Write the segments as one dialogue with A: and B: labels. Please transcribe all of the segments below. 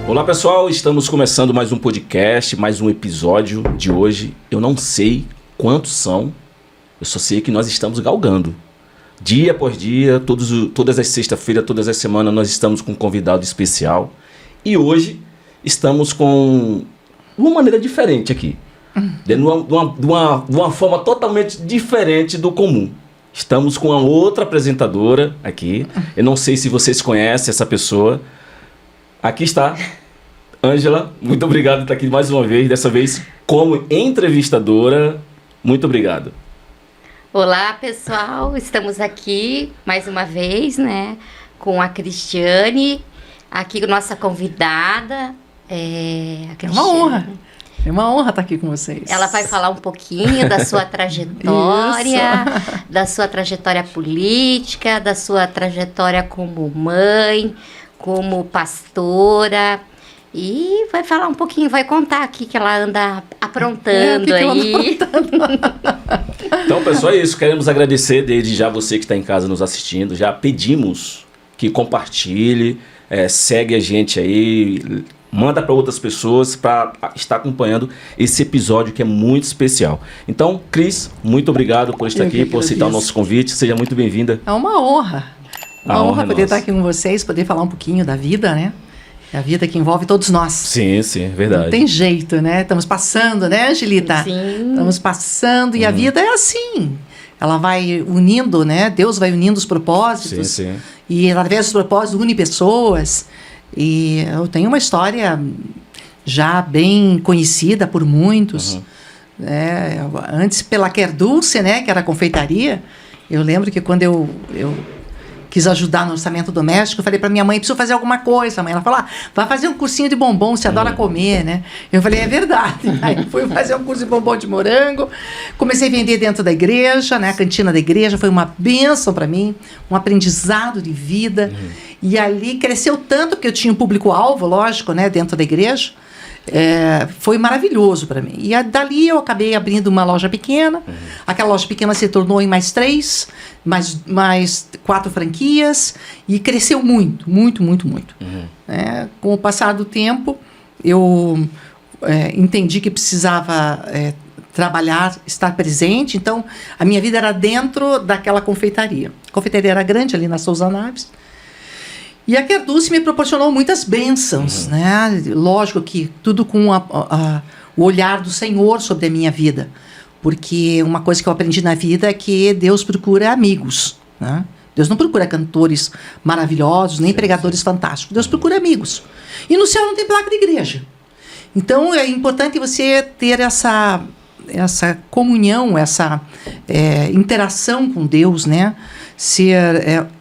A: Olá pessoal, estamos começando mais um podcast, mais um episódio de hoje. Eu não sei quantos são, eu só sei que nós estamos galgando. Dia após dia, todas as sextas-feiras, todas as semanas, nós estamos com um convidado especial. E hoje estamos com uma maneira diferente aqui. De uma forma totalmente diferente do comum. Estamos com uma outra apresentadora aqui. Eu não sei se vocês conhecem essa pessoa. Aqui está, Ângela. Muito obrigado por estar aqui mais uma vez. Dessa vez como entrevistadora. Muito obrigado.
B: Olá, pessoal. Estamos aqui mais uma vez, né? Com a Cristiane. Aqui, nossa convidada.
C: É uma honra. É uma honra estar aqui com vocês.
B: Ela vai falar um pouquinho da sua trajetória, da sua trajetória política, da sua trajetória como mãe, como pastora. E vai falar um pouquinho, vai contar aqui que ela anda aprontando aí.
A: Então, pessoal, é isso. Queremos agradecer desde já você que está em casa nos assistindo. Já pedimos que compartilhe, segue a gente aí, manda para outras pessoas para estar acompanhando esse episódio que é muito especial. Então, Cris, muito obrigado por estar aqui, por aceitar o nosso convite. Seja muito bem-vinda.
C: É uma honra. Uma honra poder
A: nossa.
C: estar aqui com vocês, poder falar um pouquinho da vida, né? É a vida que envolve todos nós.
A: Sim, sim, verdade.
C: Não tem jeito, né? Estamos passando, né, Angelita?
B: Sim.
C: Estamos passando e a vida é assim. Ela vai unindo, né? Deus vai unindo os propósitos.
A: Sim, sim.
C: E através dos propósitos une pessoas. E eu tenho uma história já bem conhecida por muitos, Antes pela Quer Dulce, né, que era a confeitaria, eu lembro que quando eu quis ajudar no orçamento doméstico, eu falei para minha mãe, preciso fazer alguma coisa. Ela falou, vai fazer um cursinho de bombom, você adora comer, né? Eu falei, é verdade. Aí fui fazer um curso de bombom de morango, comecei a vender dentro da igreja, né? A cantina da igreja foi uma bênção para mim, um aprendizado de vida. E ali cresceu tanto, porque eu tinha um público-alvo, lógico, né? Dentro da igreja. Foi maravilhoso para mim. E dali eu acabei abrindo uma loja pequena. Aquela loja pequena se tornou em mais 3, mais 4 franquias, e cresceu muito, muito, muito, muito. Com o passar do tempo, eu entendi que precisava trabalhar, estar presente. Então, a minha vida era dentro daquela confeitaria. A confeitaria era grande ali na Souza Naves. E a Quer Dulce me proporcionou muitas bênçãos, né? Lógico que tudo com o olhar do Senhor sobre a minha vida. Porque uma coisa que eu aprendi na vida é que Deus procura amigos, né? Deus não procura cantores maravilhosos, nem pregadores fantásticos. Deus procura amigos. E no céu não tem placa de igreja. Então, é importante você ter essa comunhão, essa interação com Deus, né?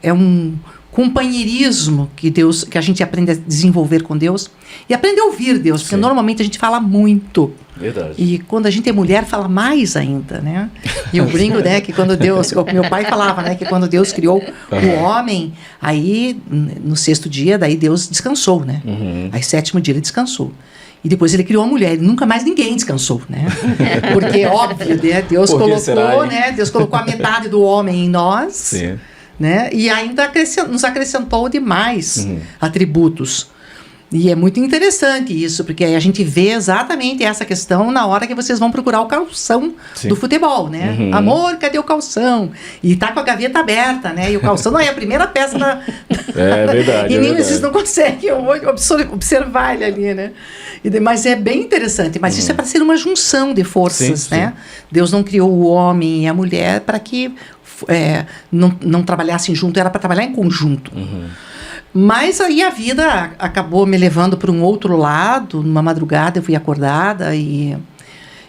C: É um companheirismo que a gente aprende a desenvolver com Deus e aprende a ouvir Deus, porque normalmente a gente fala muito.
A: Verdade.
C: E quando a gente é mulher, fala mais ainda, né? E eu brinco, né, que quando Deus... Meu pai falava, né, que quando Deus criou o homem, aí, no 6º dia, daí Deus descansou, né? Aí, 7º dia, ele descansou. E depois ele criou a mulher, e nunca mais ninguém descansou, né? Porque, óbvio, né, Deus colocou, né? Deus colocou a metade do homem em nós.
A: Sim.
C: Né? E ainda nos acrescentou demais atributos. E é muito interessante isso, porque aí a gente vê exatamente essa questão na hora que vocês vão procurar o calção do futebol, né? Amor, cadê o calção? E tá com a gaveta aberta, né? E o calção não é a primeira peça da...
A: É verdade.
C: E nem vocês não conseguem observar ele ali, né? Mas é bem interessante. Mas isso é para ser uma junção de forças, né? Deus não criou o homem e a mulher para que não trabalhassem junto, era para trabalhar em conjunto. Mas aí a vida acabou me levando para um outro lado. Numa madrugada eu fui acordada e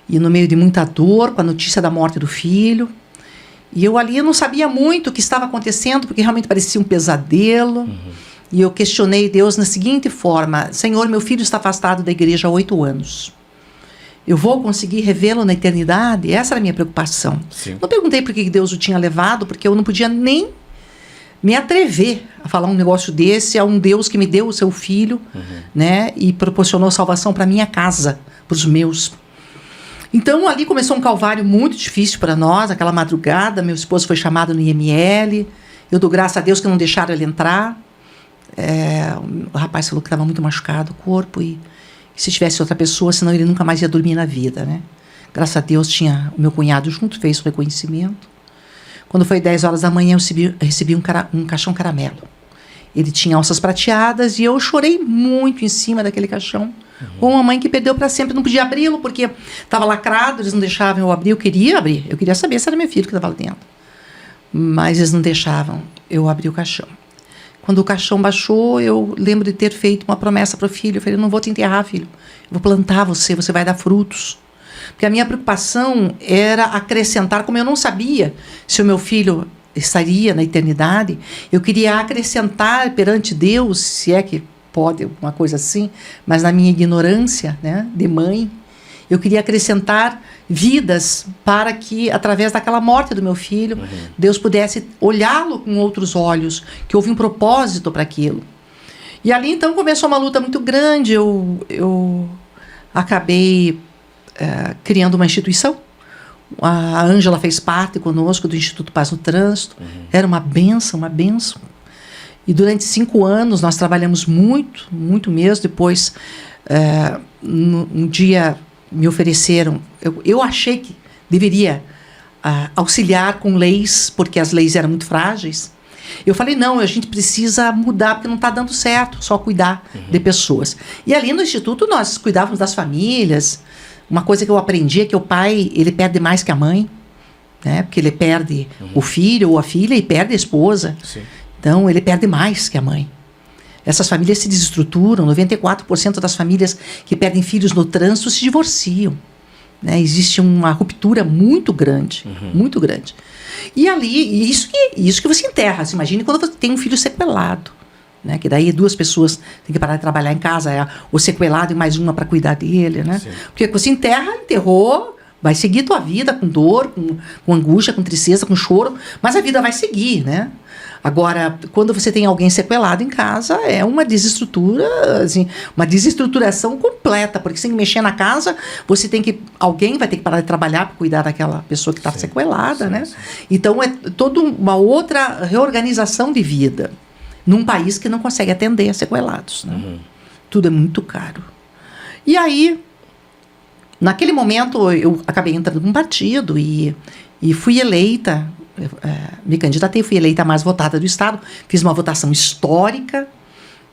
C: no meio de muita dor, com a notícia da morte do filho. E eu ali não sabia muito o que estava acontecendo, porque realmente parecia um pesadelo. E eu questionei Deus na seguinte forma: Senhor, meu filho está afastado da igreja há 8 anos. Eu vou conseguir revê-lo na eternidade? Essa era a minha preocupação. Não perguntei por que Deus o tinha levado, porque eu não podia nem me atrever a falar um negócio desse a um Deus que me deu o seu filho, né, e proporcionou salvação para minha casa, para os meus. Então, ali começou um calvário muito difícil para nós. Aquela madrugada, meu esposo foi chamado no IML. Eu dou graças a Deus que não deixaram ele entrar. O rapaz falou que estava muito machucado o corpo e se tivesse outra pessoa, senão ele nunca mais ia dormir na vida, né? Graças a Deus tinha o meu cunhado junto, fez o reconhecimento. Quando foi 10 horas da manhã, eu recebi um caixão caramelo. Ele tinha alças prateadas e eu chorei muito em cima daquele caixão. Com uma mãe que perdeu para sempre, não podia abri-lo porque estava lacrado, eles não deixavam eu abrir. Eu queria abrir, eu queria saber se era meu filho que estava lá dentro. Mas eles não deixavam eu abrir o caixão. Quando o caixão baixou, eu lembro de ter feito uma promessa para o filho. Eu falei, eu não vou te enterrar, filho. Eu vou plantar você vai dar frutos. Porque a minha preocupação era acrescentar, como eu não sabia se o meu filho estaria na eternidade, eu queria acrescentar perante Deus, se é que pode, uma coisa assim, mas na minha ignorância, né, de mãe, eu queria acrescentar vidas para que, através daquela morte do meu filho, Deus pudesse olhá-lo com outros olhos, que houve um propósito para aquilo. E ali, então, começou uma luta muito grande. Eu acabei criando uma instituição. A Ângela fez parte conosco do Instituto Paz no Trânsito. Era uma bênção, uma bênção. E durante 5 anos nós trabalhamos muito, muito mesmo. Depois, um dia me ofereceram... Eu achei que deveria auxiliar com leis, porque as leis eram muito frágeis. Eu falei, não, a gente precisa mudar, porque não está dando certo só cuidar de pessoas. E ali no Instituto nós cuidávamos das famílias. Uma coisa que eu aprendi é que o pai, ele perde mais que a mãe, né? Porque ele perde o filho ou a filha e perde a esposa. Sim. Então, ele perde mais que a mãe. Essas famílias se desestruturam. 94% das famílias que perdem filhos no trânsito se divorciam. né? Existe uma ruptura muito grande, muito grande. E ali, isso que você enterra. Você imagine quando você tem um filho sequelado, né? Que daí 2 pessoas têm que parar de trabalhar em casa, o sequelado e mais uma para cuidar dele, né? Porque você enterrou, vai seguir tua vida com dor, com angústia, com tristeza, com choro, mas a vida vai seguir, né? Agora, quando você tem alguém sequelado em casa, é uma desestrutura, assim, uma desestruturação completa, porque você tem que mexer na casa, alguém vai ter que parar de trabalhar para cuidar daquela pessoa que está sequelada, né? Sim. Então, é toda uma outra reorganização de vida num país que não consegue atender sequelados, né? Tudo é muito caro. E aí, naquele momento, eu acabei entrando num partido e fui eleita, me candidatei, fui eleita a mais votada do Estado, fiz uma votação histórica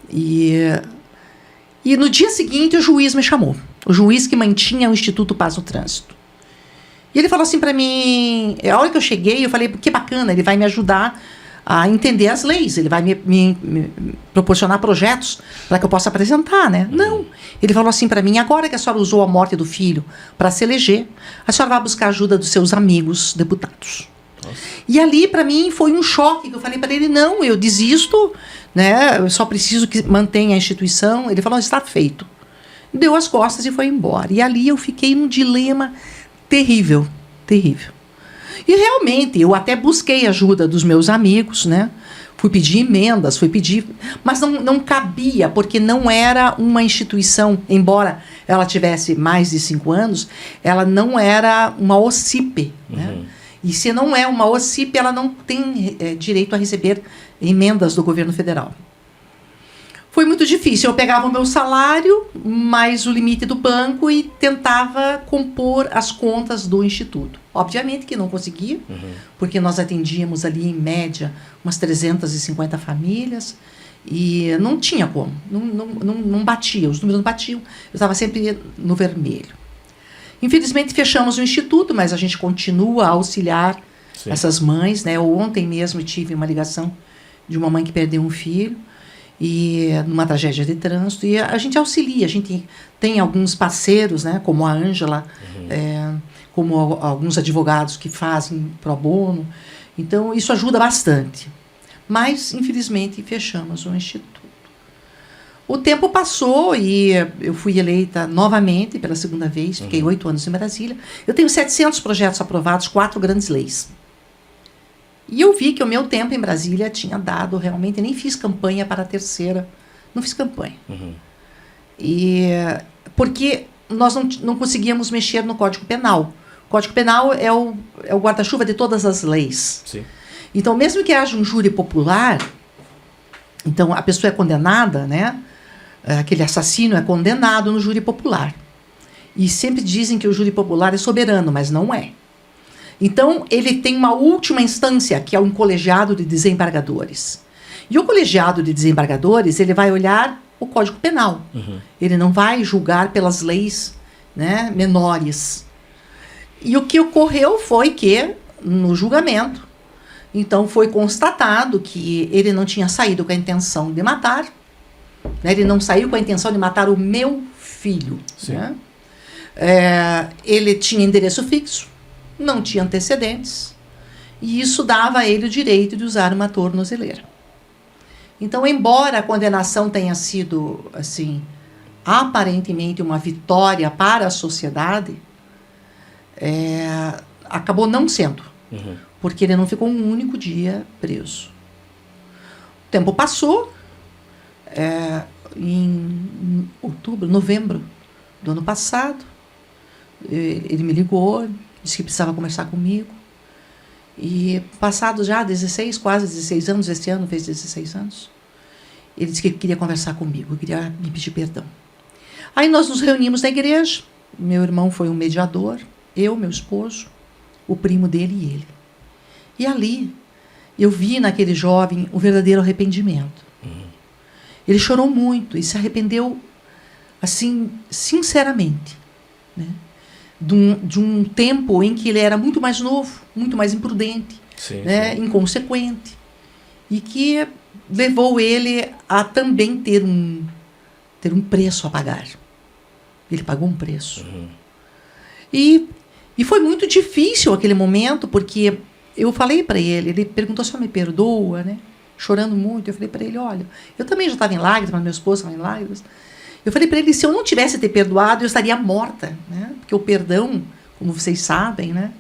C: e no dia seguinte o juiz me chamou, o juiz que mantinha o Instituto Paz no Trânsito. E ele falou assim para mim, a hora que eu cheguei, eu falei, que bacana, ele vai me ajudar a entender as leis, ele vai me proporcionar projetos para que eu possa apresentar, né? Não. Ele falou assim para mim, agora que a senhora usou a morte do filho para se eleger, a senhora vai buscar a ajuda dos seus amigos deputados. Nossa. E ali, para mim, foi um choque, que eu falei para ele, não, eu desisto, né? Eu só preciso que mantenha a instituição. Ele falou, está feito. Deu as costas e foi embora. E ali eu fiquei num dilema terrível, terrível. E realmente, eu até busquei ajuda dos meus amigos, né? Fui pedir emendas, mas não cabia, porque não era uma instituição, embora ela tivesse mais de 5 anos, ela não era uma OCIP, né? E se não é uma OCIP, ela não tem direito a receber emendas do governo federal. Foi muito difícil. Eu pegava o meu salário, mais o limite do banco e tentava compor as contas do Instituto. Obviamente que não conseguia, porque nós atendíamos ali, em média, umas 350 famílias e não tinha como. Não batia, os números não batiam. Eu estava sempre no vermelho. Infelizmente, fechamos o Instituto, mas a gente continua a auxiliar essas mães, né? Ontem mesmo tive uma ligação de uma mãe que perdeu um filho, e numa tragédia de trânsito, e a gente auxilia, a gente tem alguns parceiros, né, como a Ângela, como alguns advogados que fazem pro bono, então isso ajuda bastante. Mas, infelizmente, fechamos o Instituto. O tempo passou e eu fui eleita novamente pela segunda vez, fiquei 8 anos em Brasília. Eu tenho 700 projetos aprovados, 4 grandes leis. E eu vi que o meu tempo em Brasília tinha dado realmente, nem fiz campanha para a terceira, não fiz campanha. Porque nós não conseguíamos mexer no Código Penal. O Código Penal é o guarda-chuva de todas as leis. Sim. Então, mesmo que haja um júri popular, então a pessoa é condenada, né? Aquele assassino é condenado no júri popular. E sempre dizem que o júri popular é soberano, mas não é. Então, ele tem uma última instância, que é um colegiado de desembargadores. E o colegiado de desembargadores, ele vai olhar o Código Penal. Ele não vai julgar pelas leis, né, menores. E o que ocorreu foi que, no julgamento, então foi constatado que ele não tinha saído com a intenção de matar, né, ele não saiu com a intenção de matar o meu filho. Né? Ele tinha endereço fixo, não tinha antecedentes, e isso dava a ele o direito de usar uma tornozeleira. Então, embora a condenação tenha sido, assim, aparentemente uma vitória para a sociedade, acabou não sendo, porque ele não ficou um único dia preso. O tempo passou, em novembro do ano passado, ele me ligou, disse que precisava conversar comigo. E passados já quase 16 anos, este ano fez 16 anos, ele disse que queria conversar comigo, queria me pedir perdão. Aí nós nos reunimos na igreja, meu irmão foi um mediador, eu, meu esposo, o primo dele e ele. E ali eu vi naquele jovem um verdadeiro arrependimento. Ele chorou muito e se arrependeu, assim, sinceramente, né? De um tempo em que ele era muito mais novo, muito mais imprudente, né? Inconsequente, e que levou ele a também ter um preço a pagar. Ele pagou um preço. E foi muito difícil aquele momento, porque eu falei para ele perguntou se eu me perdoa, né? Chorando muito. Eu falei para ele, olha, eu também já estava em lágrimas, meu esposo estava em lágrimas. Eu falei para ele, se eu não tivesse te perdoado, eu estaria morta, né? Porque o perdão, como vocês sabem, né?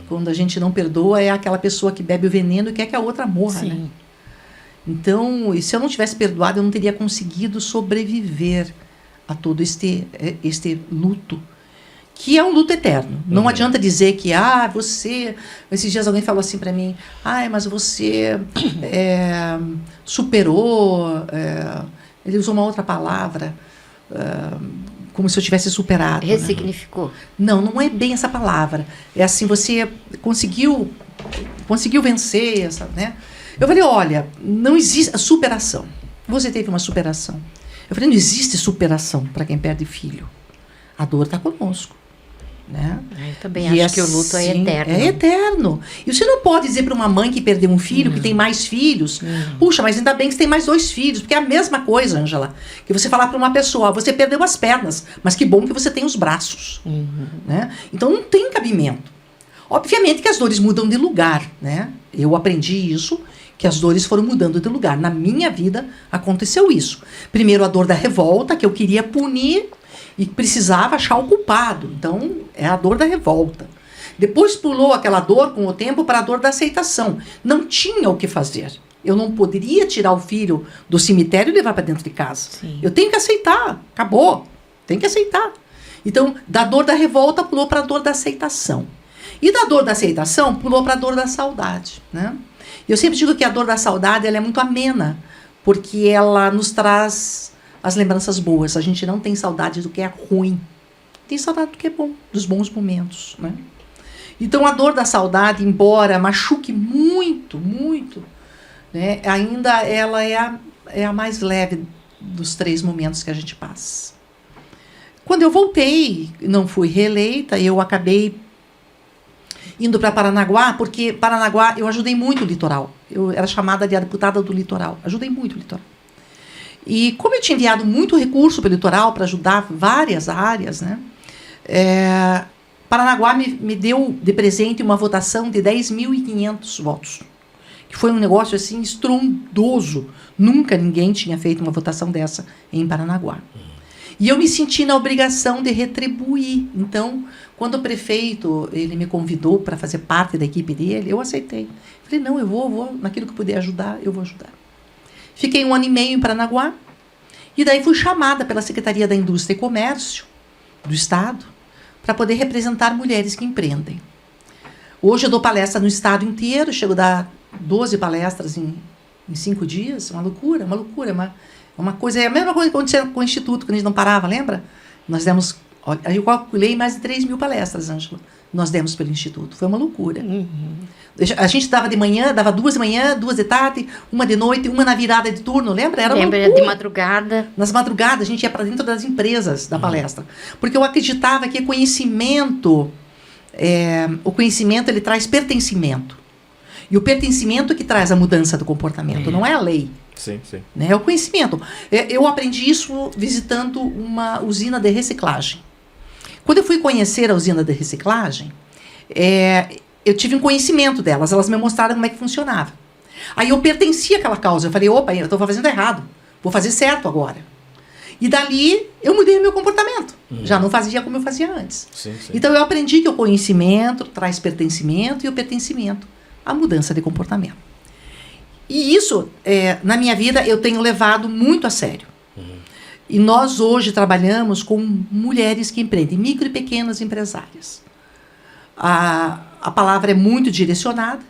C: Quando a gente não perdoa, é aquela pessoa que bebe o veneno e quer que a outra morra,
B: Sim.
C: né? Então, se eu não tivesse perdoado, eu não teria conseguido sobreviver a todo este luto, que é um luto eterno. Não adianta dizer que, você... Esses dias alguém falou assim para mim, mas você superou... ele usou uma outra palavra, como se eu tivesse superado.
B: Ressignificou.
C: Né? Não é bem essa palavra. É assim, você conseguiu vencer, essa, né? Eu falei, olha, não existe a superação. Você teve uma superação. Eu falei, não existe superação para quem perde filho. A dor está conosco. Né?
B: Eu também acho que o luto é eterno.
C: É eterno. E você não pode dizer para uma mãe que perdeu um filho, que tem mais filhos, puxa, mas ainda bem que você tem mais 2 filhos, porque é a mesma coisa, Ângela, que você falar para uma pessoa, você perdeu as pernas, mas que bom que você tem os braços. Né? Então não tem cabimento. Obviamente que as dores mudam de lugar. Né? Eu aprendi isso, que as dores foram mudando de lugar. Na minha vida aconteceu isso. Primeiro a dor da revolta, que eu queria punir e precisava achar o culpado. Então, é a dor da revolta. Depois pulou aquela dor com o tempo para a dor da aceitação. Não tinha o que fazer. Eu não poderia tirar o filho do cemitério e levar para dentro de casa.
B: Sim.
C: Eu tenho que aceitar. Acabou. Tem que aceitar. Então, da dor da revolta pulou para a dor da aceitação. E da dor da aceitação pulou para a dor da saudade. Né? Eu sempre digo que a dor da saudade ela é muito amena, porque ela nos traz as lembranças boas. A gente não tem saudade do que é ruim. Tem saudade do que é bom, dos bons momentos. Né? Então, a dor da saudade, embora machuque muito, muito, né, ainda ela é a mais leve dos 3 momentos que a gente passa. Quando eu voltei, não fui reeleita, eu acabei indo para Paranaguá, porque Paranaguá eu ajudei muito o litoral. Eu era chamada de a deputada do litoral. Ajudei muito o litoral. E como eu tinha enviado muito recurso para o litoral para ajudar várias áreas, né, Paranaguá me deu de presente uma votação de 10.500 votos. Que foi um negócio assim estrondoso. Nunca ninguém tinha feito uma votação dessa em Paranaguá. E eu me senti na obrigação de retribuir. Então, quando o prefeito ele me convidou para fazer parte da equipe dele, eu aceitei. Falei, não, eu vou, naquilo que eu puder ajudar, eu vou ajudar. Fiquei 1 ano e meio em Paranaguá, e daí fui chamada pela Secretaria da Indústria e Comércio do Estado para poder representar mulheres que empreendem. Hoje eu dou palestra no Estado inteiro, chego a dar 12 palestras em 5 dias, uma loucura, uma coisa, é a mesma coisa que acontecia com o Instituto, quando a gente não parava, lembra? Nós demos, eu calculei mais de 3.000 palestras, Ângela, nós demos pelo Instituto, foi uma loucura. A gente dava de manhã, dava 2 de manhã, 2 de tarde, 1 de noite, 1 na virada de turno, lembra? Era
B: Lembra de madrugada.
C: Nas madrugadas, a gente ia para dentro das empresas da palestra. Porque eu acreditava que conhecimento, o conhecimento ele traz pertencimento. E o pertencimento que traz a mudança do comportamento, não é a lei.
A: Sim, sim.
C: Né? É o conhecimento. Eu aprendi isso visitando uma usina de reciclagem. Quando eu fui conhecer a usina de reciclagem, eu tive um conhecimento delas, elas me mostraram como é que funcionava. Aí eu pertencia àquela causa, eu falei, opa, eu estou fazendo errado, vou fazer certo agora. E dali eu mudei o meu comportamento, já não fazia como eu fazia antes.
A: Sim.
C: Então eu aprendi que o conhecimento traz pertencimento e o pertencimento a mudança de comportamento. E isso, na minha vida, eu tenho levado muito a sério. E nós hoje trabalhamos com mulheres que empreendem, micro e pequenas empresárias. A palavra é muito direcionada.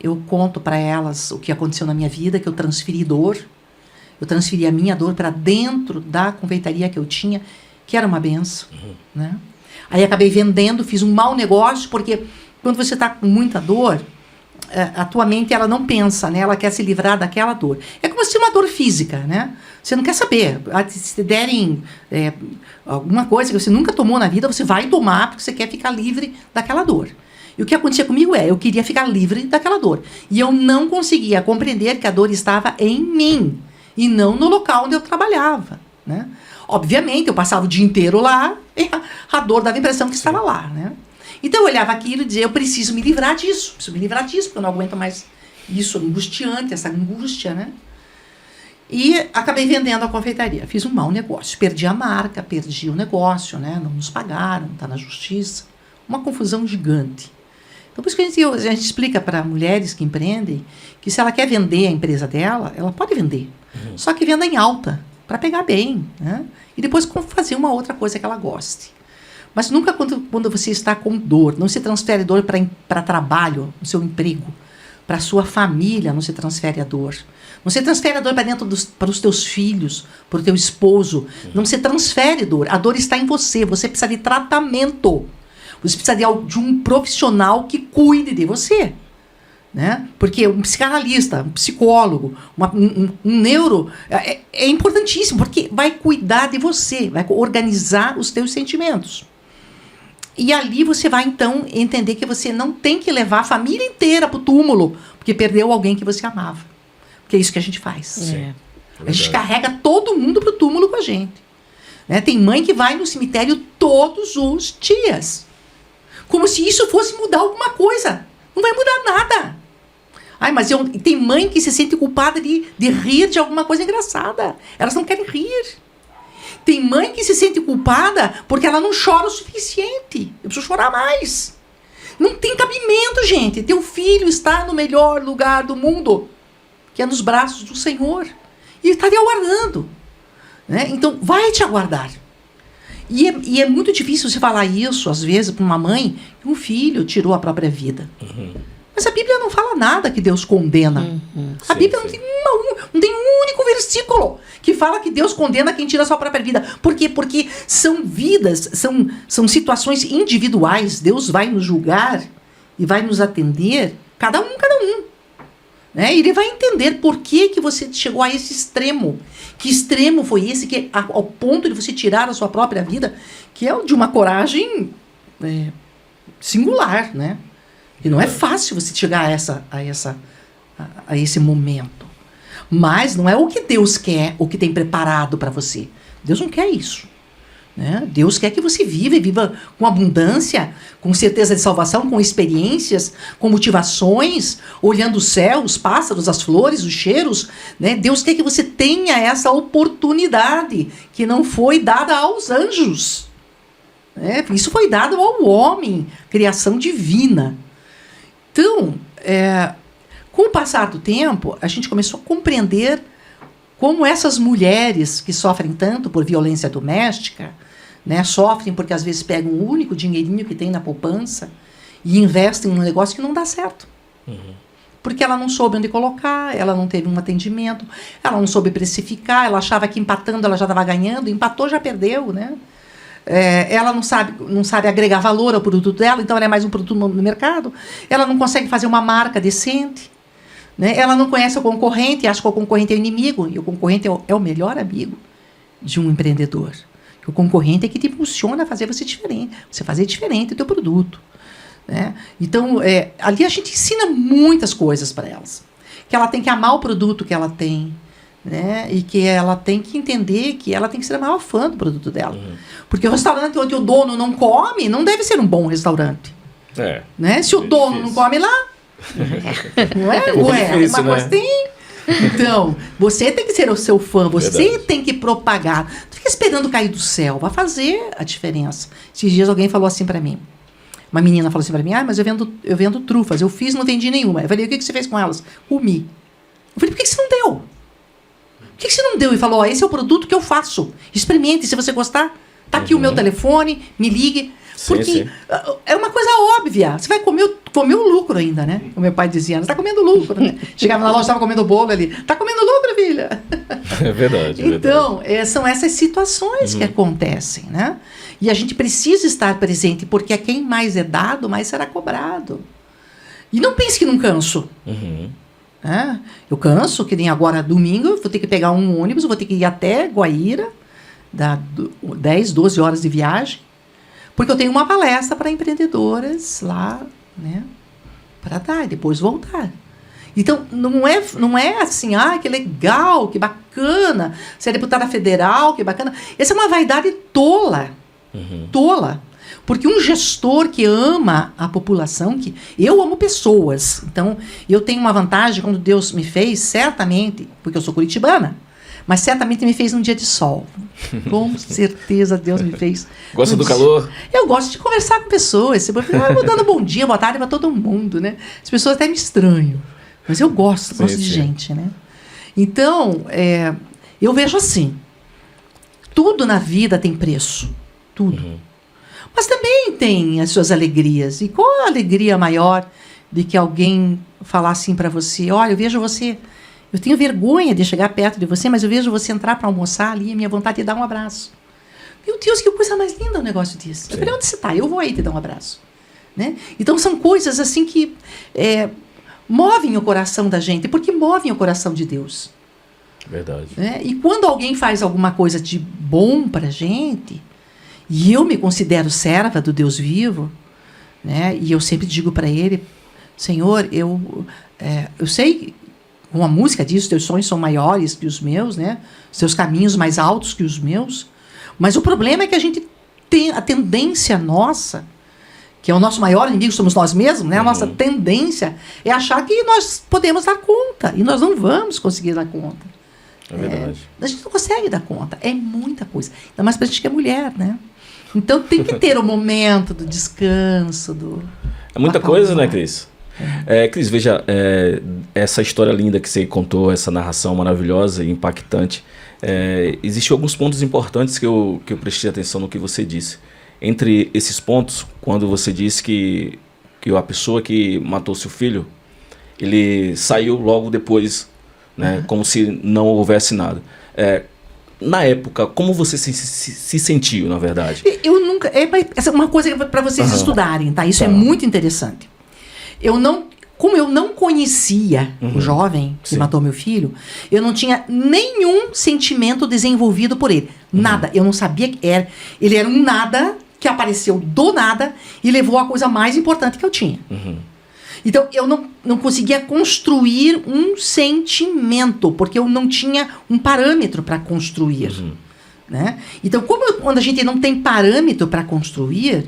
C: Eu conto para elas o que aconteceu na minha vida, que eu transferi dor. Eu transferi a minha dor para dentro da confeitaria que eu tinha, que era uma benção. Né? Aí acabei vendendo, fiz um mau negócio, porque quando você está com muita dor, a tua mente ela não pensa, né? Ela quer se livrar daquela dor. É como se uma dor física, né? Você não quer saber. Se derem alguma coisa que você nunca tomou na vida, você vai tomar porque você quer ficar livre daquela dor. E o que acontecia comigo eu queria ficar livre daquela dor. E eu não conseguia compreender que a dor estava em mim e não no local onde eu trabalhava, né? Obviamente, eu passava o dia inteiro lá e a dor dava a impressão que estava lá, né? Então eu olhava aquilo e dizia, eu preciso me livrar disso, porque eu não aguento mais isso angustiante, essa angústia, né? E acabei vendendo a confeitaria. Fiz um mau negócio, perdi a marca, perdi o negócio, né? Não nos pagaram, está na justiça. Uma confusão gigante. Então, por isso que a gente explica para mulheres que empreendem que se ela quer vender a empresa dela, ela pode vender. Só que venda em alta, para pegar bem, né? E depois fazer uma outra coisa que ela goste. Mas nunca quando você está com dor, não se transfere dor para trabalho, no seu emprego. Para a sua família não se transfere a dor. Não se transfere a dor para os teus filhos, para o teu esposo. Não se transfere dor. A dor está em você. Você precisa de tratamento. Você precisa de um profissional que cuide de você. Né? Porque um psicanalista, um psicólogo, um neuro é importantíssimo, porque vai cuidar de você, vai organizar os teus sentimentos. E ali você vai, então, entender que você não tem que levar a família inteira para o túmulo, porque perdeu alguém que você amava. Porque é isso que a gente faz. A gente carrega todo mundo para o túmulo com a gente. Né? Tem mãe que vai no cemitério todos os dias. Como se isso fosse mudar alguma coisa. Não vai mudar nada. Ai, mas tem mãe que se sente culpada de rir de alguma coisa engraçada. Elas não querem rir. Tem mãe que se sente culpada porque ela não chora o suficiente. Eu preciso chorar mais. Não tem cabimento, gente. Teu filho está no melhor lugar do mundo, que é nos braços do Senhor. E ele está te aguardando. Né? Então, vai te aguardar. E é muito difícil você falar isso, às vezes, para uma mãe que um filho tirou a própria vida. Mas a Bíblia não fala nada que Deus condena. A Bíblia não tem um único versículo que fala que Deus condena quem tira a sua própria vida. Por quê? Porque são vidas, são situações individuais. Deus vai nos julgar e vai nos atender, cada um. Né? Ele vai entender por que você chegou a esse extremo. Que extremo foi esse, que ao ponto de você tirar a sua própria vida, que é de uma coragem singular, né? E não é fácil você chegar a esse momento. Mas não é o que Deus quer, o que tem preparado para você. Deus não quer isso. Né? Deus quer que você viva com abundância, com certeza de salvação, com experiências, com motivações, olhando o céu, os pássaros, as flores, os cheiros. Né? Deus quer que você tenha essa oportunidade que não foi dada aos anjos. Isso foi dado ao homem, criação divina. Então, com o passar do tempo, a gente começou a compreender como essas mulheres que sofrem tanto por violência doméstica, né, sofrem porque às vezes pegam o único dinheirinho que tem na poupança e investem num negócio que não dá certo. Porque ela não soube onde colocar, ela não teve um atendimento, ela não soube precificar, ela achava que empatando ela já estava ganhando, empatou, já perdeu, né? Ela não sabe agregar valor ao produto dela, então ela é mais um produto no mercado. Ela não consegue fazer uma marca decente. Né? Ela não conhece o concorrente, acha que o concorrente é o inimigo. E o concorrente é o melhor amigo de um empreendedor. O concorrente é que te impulsiona a fazer você fazer diferente o teu produto. Né? Então, ali a gente ensina muitas coisas para elas. Que ela tem que amar o produto que ela tem. Né? E que ela tem que entender que ela tem que ser a maior fã do produto dela. Porque o restaurante onde o dono não come, não deve ser um bom restaurante. Né? Se o dono não come lá, não é?
A: Difícil,
C: uma coisa tem. Então, você tem que ser o seu fã, você tem que propagar. Não fica esperando cair do céu, vai fazer a diferença. Esses dias alguém falou assim pra mim. Uma menina falou assim pra mim, mas eu vendo trufas, eu fiz e não vendi nenhuma. Eu falei, o que você fez com elas? Comi. Eu falei, por que você não deu? Por que você não deu? E falou, esse é o produto que eu faço. Experimente, se você gostar. Tá aqui o meu telefone, me ligue. Porque é uma coisa óbvia. Você vai comer o lucro ainda, né? O meu pai dizia, você está comendo lucro. Né? Chegava na loja, estava comendo bolo ali. Está comendo lucro, filha?
A: É verdade.
C: Então, são essas situações que acontecem, né? E a gente precisa estar presente, porque a quem mais é dado, mais será cobrado. E não pense que não canso. Eu canso, que nem agora domingo, eu vou ter que pegar um ônibus, vou ter que ir até Guaíra, dá 10, 12 horas de viagem, porque eu tenho uma palestra para empreendedoras lá, né, para dar e depois voltar. Então, não é assim, que legal, que bacana, ser deputada federal, que bacana. Essa é uma vaidade tola. Tola. Porque um gestor que ama a população, que eu amo pessoas, então eu tenho uma vantagem quando Deus me fez, certamente, porque eu sou curitibana, mas certamente me fez num dia de sol. Com certeza Deus me fez.
A: Gosta do calor?
C: Eu gosto de conversar com pessoas. Eu vou dando bom dia, boa tarde para todo mundo, né? As pessoas até me estranham, mas eu gosto de gente, né? Então, eu vejo assim, tudo na vida tem preço, tudo. Mas também tem as suas alegrias. E qual a alegria maior de que alguém falar assim para você, olha, eu vejo você, eu tenho vergonha de chegar perto de você, mas eu vejo você entrar para almoçar ali, a minha vontade é dar um abraço. Meu Deus, que coisa mais linda um negócio disso. Eu falei, onde você está? Eu vou aí te dar um abraço. Né? Então são coisas assim que movem o coração da gente, porque movem o coração de Deus.
A: Verdade.
C: Né? E quando alguém faz alguma coisa de bom para a gente, e eu me considero serva do Deus vivo, né? E eu sempre digo para ele, Senhor, eu sei, como a música diz, teus sonhos são maiores que os meus, né? Seus caminhos mais altos que os meus. Mas o problema é que a gente tem a tendência nossa, que é o nosso maior inimigo, somos nós mesmos, né? A nossa tendência é achar que nós podemos dar conta, e nós não vamos conseguir dar conta.
A: É verdade.
C: A gente não consegue dar conta, é muita coisa. Ainda mais pra gente que é mulher, né? Então tem que ter o momento do descanso,
A: É muita coisa, né, Cris? Cris, veja, essa história linda que você contou, essa narração maravilhosa e impactante, existem alguns pontos importantes que eu prestei atenção no que você disse. Entre esses pontos, quando você disse que a pessoa que matou seu filho, ele saiu logo depois, né, como se não houvesse nada. Na época, como você se sentiu, na verdade?
C: Eu nunca... Essa é uma coisa para vocês estudarem, tá? Isso é muito interessante. Como eu não conhecia o jovem que matou meu filho, eu não tinha nenhum sentimento desenvolvido por ele. Nada. Eu não sabia que era. Ele era um nada que apareceu do nada e levou a coisa mais importante que eu tinha. Então, eu não conseguia construir um sentimento, porque eu não tinha um parâmetro para construir. Né? Então, quando a gente não tem parâmetro para construir,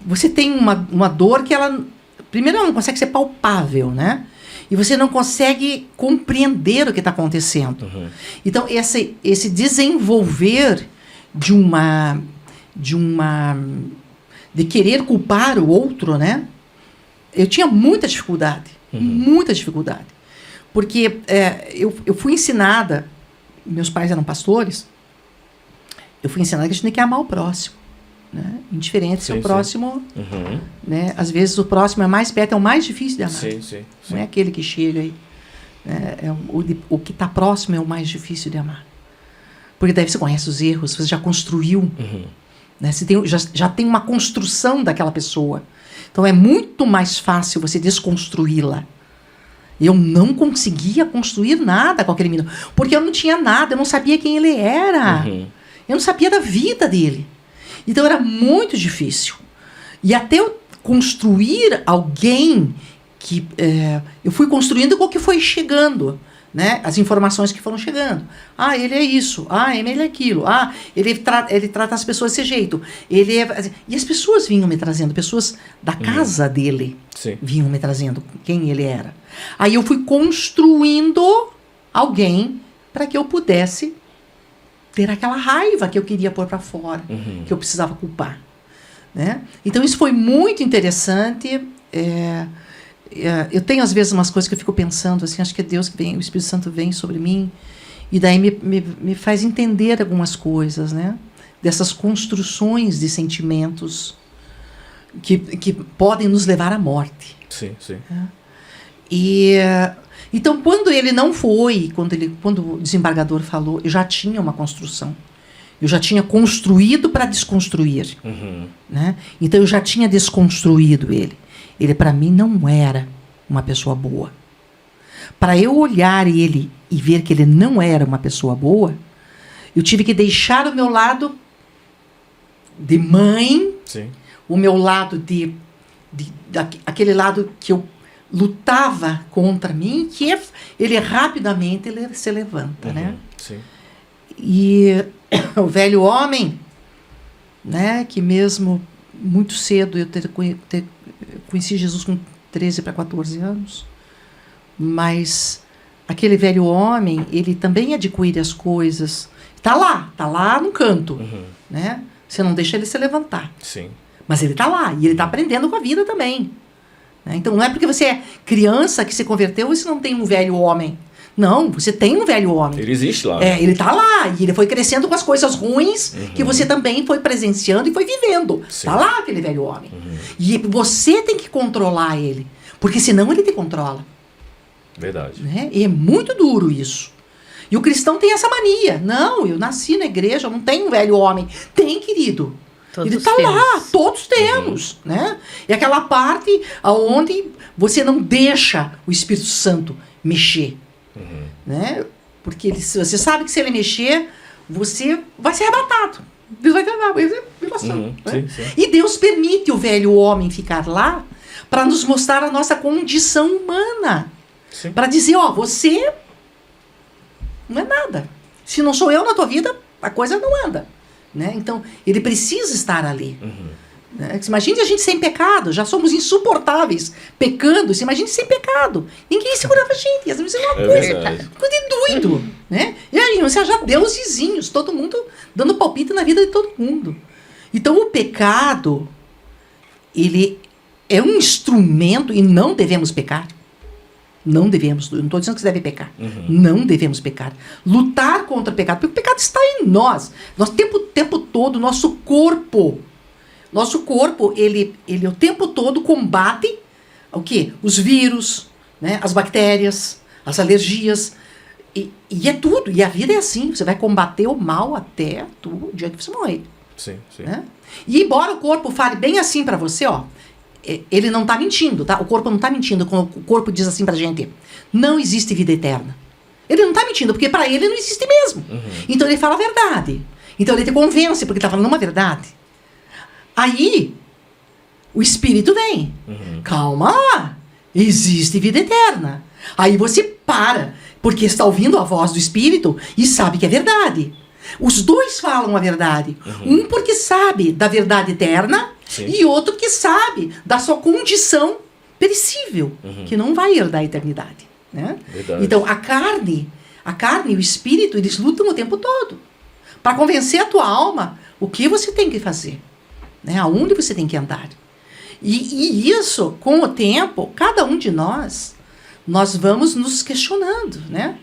C: você tem uma dor que ela... Primeiro, ela não consegue ser palpável, né? E você não consegue compreender o que está acontecendo. Então, esse desenvolver de querer culpar o outro, né? Eu tinha muita dificuldade, muita dificuldade. Porque eu fui ensinada, meus pais eram pastores, eu fui ensinada que a gente tem que amar o próximo. Né? Indiferente se o próximo... Né? Às vezes o próximo é mais perto, é o mais difícil de amar. Não é aquele que chega aí. O que está próximo é o mais difícil de amar. Porque daí você conhece os erros, você já construiu. Né? Você já tem uma construção daquela pessoa. Então, é muito mais fácil você desconstruí-la. Eu não conseguia construir nada com aquele menino. Porque eu não tinha nada, eu não sabia quem ele era. Eu não sabia da vida dele. Então, era muito difícil. E até eu construir alguém que... eu fui construindo com o que foi chegando. Né? As informações que foram chegando. Ele é isso. Ele é aquilo. Ele trata as pessoas desse jeito. E as pessoas vinham me trazendo, pessoas da casa dele vinham me trazendo quem ele era. Aí eu fui construindo alguém para que eu pudesse ter aquela raiva que eu queria pôr para fora, que eu precisava culpar. Né? Então isso foi muito interessante. Eu tenho às vezes umas coisas que eu fico pensando assim, acho que é Deus que vem, o Espírito Santo vem sobre mim e daí me faz entender algumas coisas, né? Dessas construções de sentimentos que podem nos levar à morte. Então quando ele não foi, quando o desembargador falou, eu já tinha uma construção. Eu já tinha construído para desconstruir. Né? Então eu já tinha desconstruído ele. Ele, para mim, não era uma pessoa boa. Para eu olhar ele e ver que ele não era uma pessoa boa, eu tive que deixar o meu lado de mãe, o meu lado aquele lado que eu lutava contra mim, que ele rapidamente ele se levanta, né?
A: Sim.
C: E o velho homem, né, que mesmo muito cedo eu conheci Jesus com 13 para 14 anos, mas aquele velho homem, ele também adquire as coisas. Tá lá no canto, né? Você não deixa ele se levantar.
A: Sim.
C: Mas ele tá lá, e ele tá aprendendo com a vida também. Né? Então não é porque você é criança que se converteu, você não tem um velho homem. Não, você tem um velho homem.
A: Ele existe lá.
C: Ele tá lá, e ele foi crescendo com as coisas ruins que você também foi presenciando e foi vivendo.
A: Sim.
C: Tá lá aquele velho homem. E você tem que controlar ele, porque senão ele te controla.
A: Verdade.
C: Né? E é muito duro isso. E o cristão tem essa mania. Não, eu nasci na igreja, eu não tenho um velho homem. Tem, querido.
B: Todos
C: Ele está lá, todos temos. Né? É aquela parte onde você não deixa o Espírito Santo mexer. Né? Porque você sabe que se ele mexer, você vai ser arrebatado. Deus vai ter uma violação. Né?
A: Sim.
C: E Deus permite o velho homem ficar lá para nos mostrar a nossa condição humana. Para dizer, você não é nada. Se não sou eu na tua vida, a coisa não anda. Né? Então, ele precisa estar ali. Né? Imagine a gente sem pecado, já somos insuportáveis pecando, imagine sem pecado. Ninguém segurava a gente. Às vezes é uma coisa de doido. Né? E aí, você já deusezinhos, todo mundo dando palpite na vida de todo mundo. Então, o pecado, ele é um instrumento e não devemos pecar. Não devemos, eu não estou dizendo que você deve pecar. Não devemos pecar. Lutar contra o pecado, porque o pecado está em nós. O tempo todo, nosso corpo, ele o tempo todo combate o quê? Os vírus, né? As bactérias, as alergias. E é tudo. E a vida é assim. Você vai combater o mal até o dia que você morrer.
A: Sim.
C: Né? E embora o corpo fale bem assim para você, ele não está mentindo, tá? O corpo não está mentindo quando o corpo diz assim pra gente: não existe vida eterna. Ele não está mentindo, porque para ele não existe mesmo. Então ele fala a verdade. Então ele te convence, porque está falando uma verdade. Aí, o Espírito vem. Calma lá, existe vida eterna. Aí você para, porque está ouvindo a voz do Espírito e sabe que é verdade. Os dois falam a verdade. Um porque sabe da verdade eterna. Sim. E outro que sabe da sua condição perecível, que não vai herdar a eternidade. Né? Então, a carne e o espírito, eles lutam o tempo todo para convencer a tua alma o que você tem que fazer, né? Aonde você tem que andar. E isso, com o tempo, cada um de nós vamos nos questionando, né?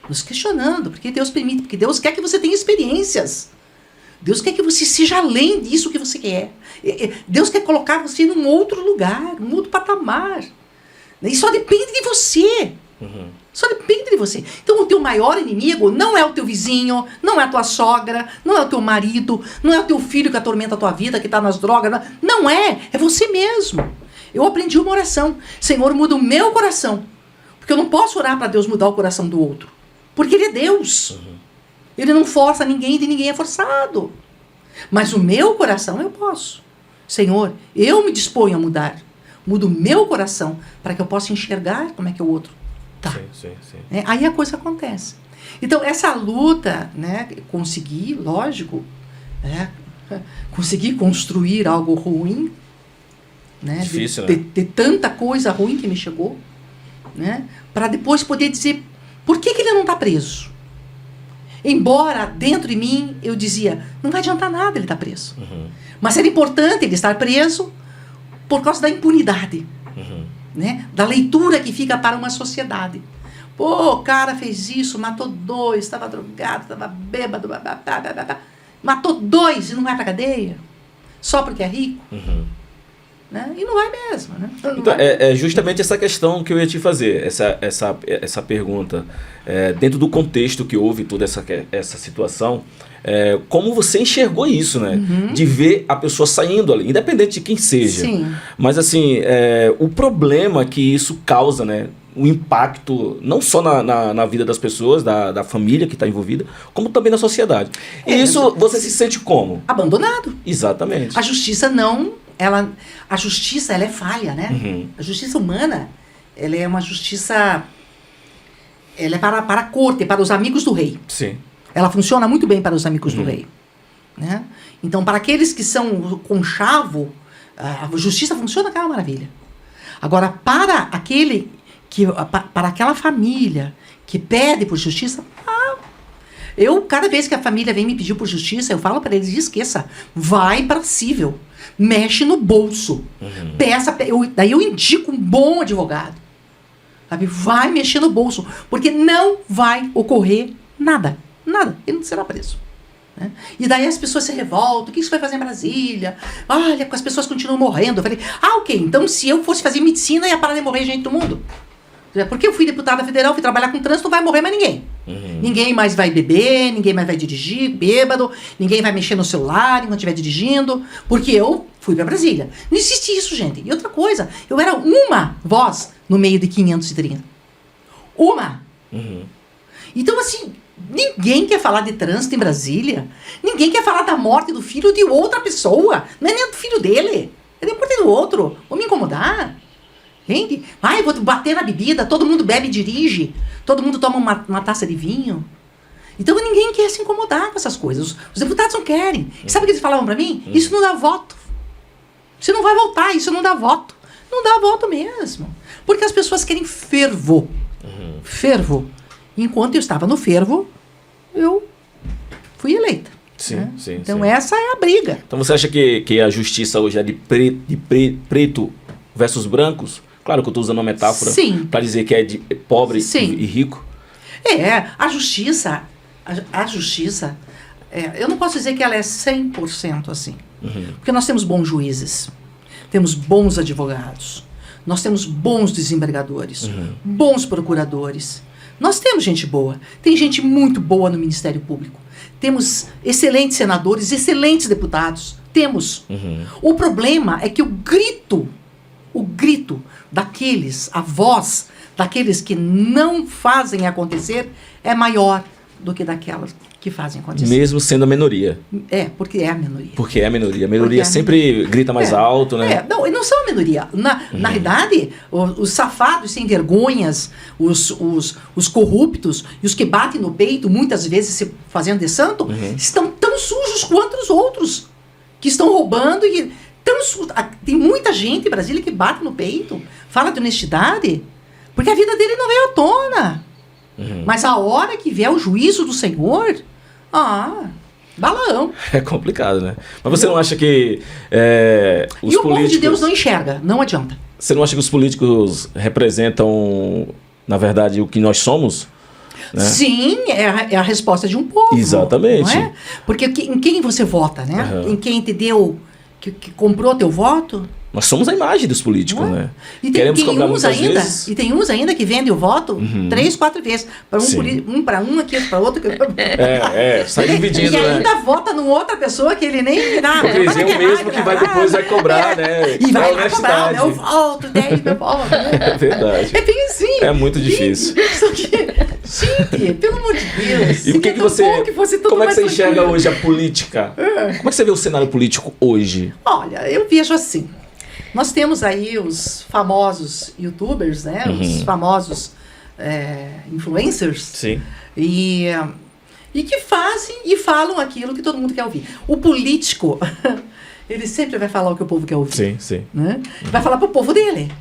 C: Nos questionando, porque Deus permite, porque Deus quer que você tenha experiências. Deus quer que você seja além disso que você quer. Deus quer colocar você num outro lugar, num outro patamar. E só depende de você. Só depende de você. Então o teu maior inimigo não é o teu vizinho, não é a tua sogra, não é o teu marido, não é o teu filho que atormenta a tua vida, que está nas drogas. Não é você mesmo. Eu aprendi uma oração. Senhor, muda o meu coração. Porque eu não posso orar para Deus mudar o coração do outro. Porque Ele é Deus. Ele não força ninguém, de ninguém é forçado. Mas o meu coração eu posso. Senhor, eu me disponho a mudar. Mudo o meu coração para que eu possa enxergar como é que o outro está.
A: Sim.
C: Aí a coisa acontece. Então, essa luta, né, conseguir, lógico, né, conseguir construir algo ruim, né,
A: difícil,
C: de tanta coisa ruim que me chegou, né, para depois poder dizer por que ele não está preso. Embora dentro de mim eu dizia, não vai adiantar nada ele estar preso. Mas era importante ele estar preso por causa da impunidade. Né? Da leitura que fica para uma sociedade. Pô, o cara fez isso, matou 2, estava drogado, estava bêbado, matou 2 e não vai para cadeia? Só porque é rico? Né? E não vai mesmo. Né?
A: Então, é justamente essa questão que eu ia te fazer, essa pergunta. Dentro do contexto que houve toda essa situação, como você enxergou isso, né? De ver a pessoa saindo ali, independente de quem seja.
C: Sim.
A: Mas assim, o problema que isso causa, né? O impacto não só na vida das pessoas, da família que está envolvida, como também na sociedade. E isso você se sente como?
C: Abandonado.
A: Exatamente.
C: A justiça não... a justiça ela é falha, né? A justiça humana ela é uma justiça... Ela é para a corte, para os amigos do rei.
A: Sim.
C: Ela funciona muito bem para os amigos do rei. Né? Então, para aqueles que são conchavo, a justiça funciona aquela maravilha. Agora, para aquela família que pede por justiça, cada vez que a família vem me pedir por justiça, eu falo para eles, esqueça, vai para cível, mexe no bolso, daí eu indico um bom advogado, sabe? Vai mexer no bolso, porque não vai ocorrer nada, ele não será preso. Né? E daí as pessoas se revoltam, o que isso vai fazer em Brasília? Olha, as pessoas continuam morrendo. Eu falei, ok, então se eu fosse fazer medicina, ia parar de morrer gente do mundo. Porque eu fui deputada federal, fui trabalhar com trânsito, não vai morrer mais ninguém. Ninguém mais vai beber, ninguém mais vai dirigir bêbado, ninguém vai mexer no celular enquanto estiver dirigindo, porque eu fui para Brasília. Não existe isso, gente. E outra coisa, eu era uma voz no meio de 530. Uma. Então, assim, ninguém quer falar de trânsito em Brasília, ninguém quer falar da morte do filho de outra pessoa, não é nem do filho dele, é da morte do outro. Vou me incomodar. Entende? Vou bater na bebida, todo mundo bebe e dirige, todo mundo toma uma taça de vinho. Então ninguém quer se incomodar com essas coisas. Os deputados não querem. E sabe o que eles falavam pra mim? Isso não dá voto. Você não vai votar, isso não dá voto. Não dá voto mesmo. Porque as pessoas querem fervo. Fervo. Enquanto eu estava no fervo, eu fui eleita.
A: Sim,
C: né?
A: sim.
C: Então
A: sim.
C: essa é a briga.
A: Então você acha que a justiça hoje é de preto versus brancos? Claro que eu estou usando uma metáfora para dizer que é de pobre e rico.
C: A justiça, eu não posso dizer que ela é 100% assim. Porque nós temos bons juízes, temos bons advogados, nós temos bons desembargadores, bons procuradores. Nós temos gente boa, tem gente muito boa no Ministério Público. Temos excelentes senadores, excelentes deputados. Temos. O problema é que o grito daqueles, a voz daqueles que não fazem acontecer é maior do que daquelas que fazem acontecer.
A: Mesmo sendo a minoria.
C: Porque é a minoria.
A: Porque é a minoria. A minoria sempre grita mais alto, né?
C: Não são a minoria. Na realidade, os safados sem vergonhas, os corruptos e os que batem no peito, muitas vezes se fazendo de santo, estão tão sujos quanto os outros, que estão roubando e... Tem muita gente em Brasília que bate no peito, fala de honestidade, porque a vida dele não veio à tona. Mas a hora que vier o juízo do Senhor, balão.
A: É complicado, né? Mas você não acha que os políticos...
C: E o povo de Deus não enxerga, não adianta.
A: Você não acha que os políticos representam, na verdade, o que nós somos? Né?
C: Sim, é a resposta de um povo.
A: Exatamente.
C: Não é? Porque em quem você vota, né? Em quem te deu... Que comprou teu voto.
A: Nós somos a imagem dos políticos, né?
C: E
A: queremos cobrar muitas vezes.
C: E tem uns ainda que vendem o voto 3, 4 vezes. Para para um aqui, para outro.
A: Sai dividindo,
C: e ainda vota numa outra pessoa que ele nem dá.
A: Porque eles é o mesmo que vai depois vai cobrar, né?
C: E vai cobrar, meu voto, 10 meu voto.
A: É verdade.
C: É bem assim.
A: É muito difícil.
C: Só que, gente, pelo amor de Deus.
A: E o que você... Como é que você enxerga hoje a política? Como é que você vê o cenário político hoje?
C: Olha, eu vejo assim. Nós temos aí os famosos youtubers, né? Os famosos influencers.
A: Sim.
C: E que fazem e falam aquilo que todo mundo quer ouvir. O político, ele sempre vai falar o que o povo quer ouvir.
A: Sim, sim.
C: Né? Vai falar pro povo dele.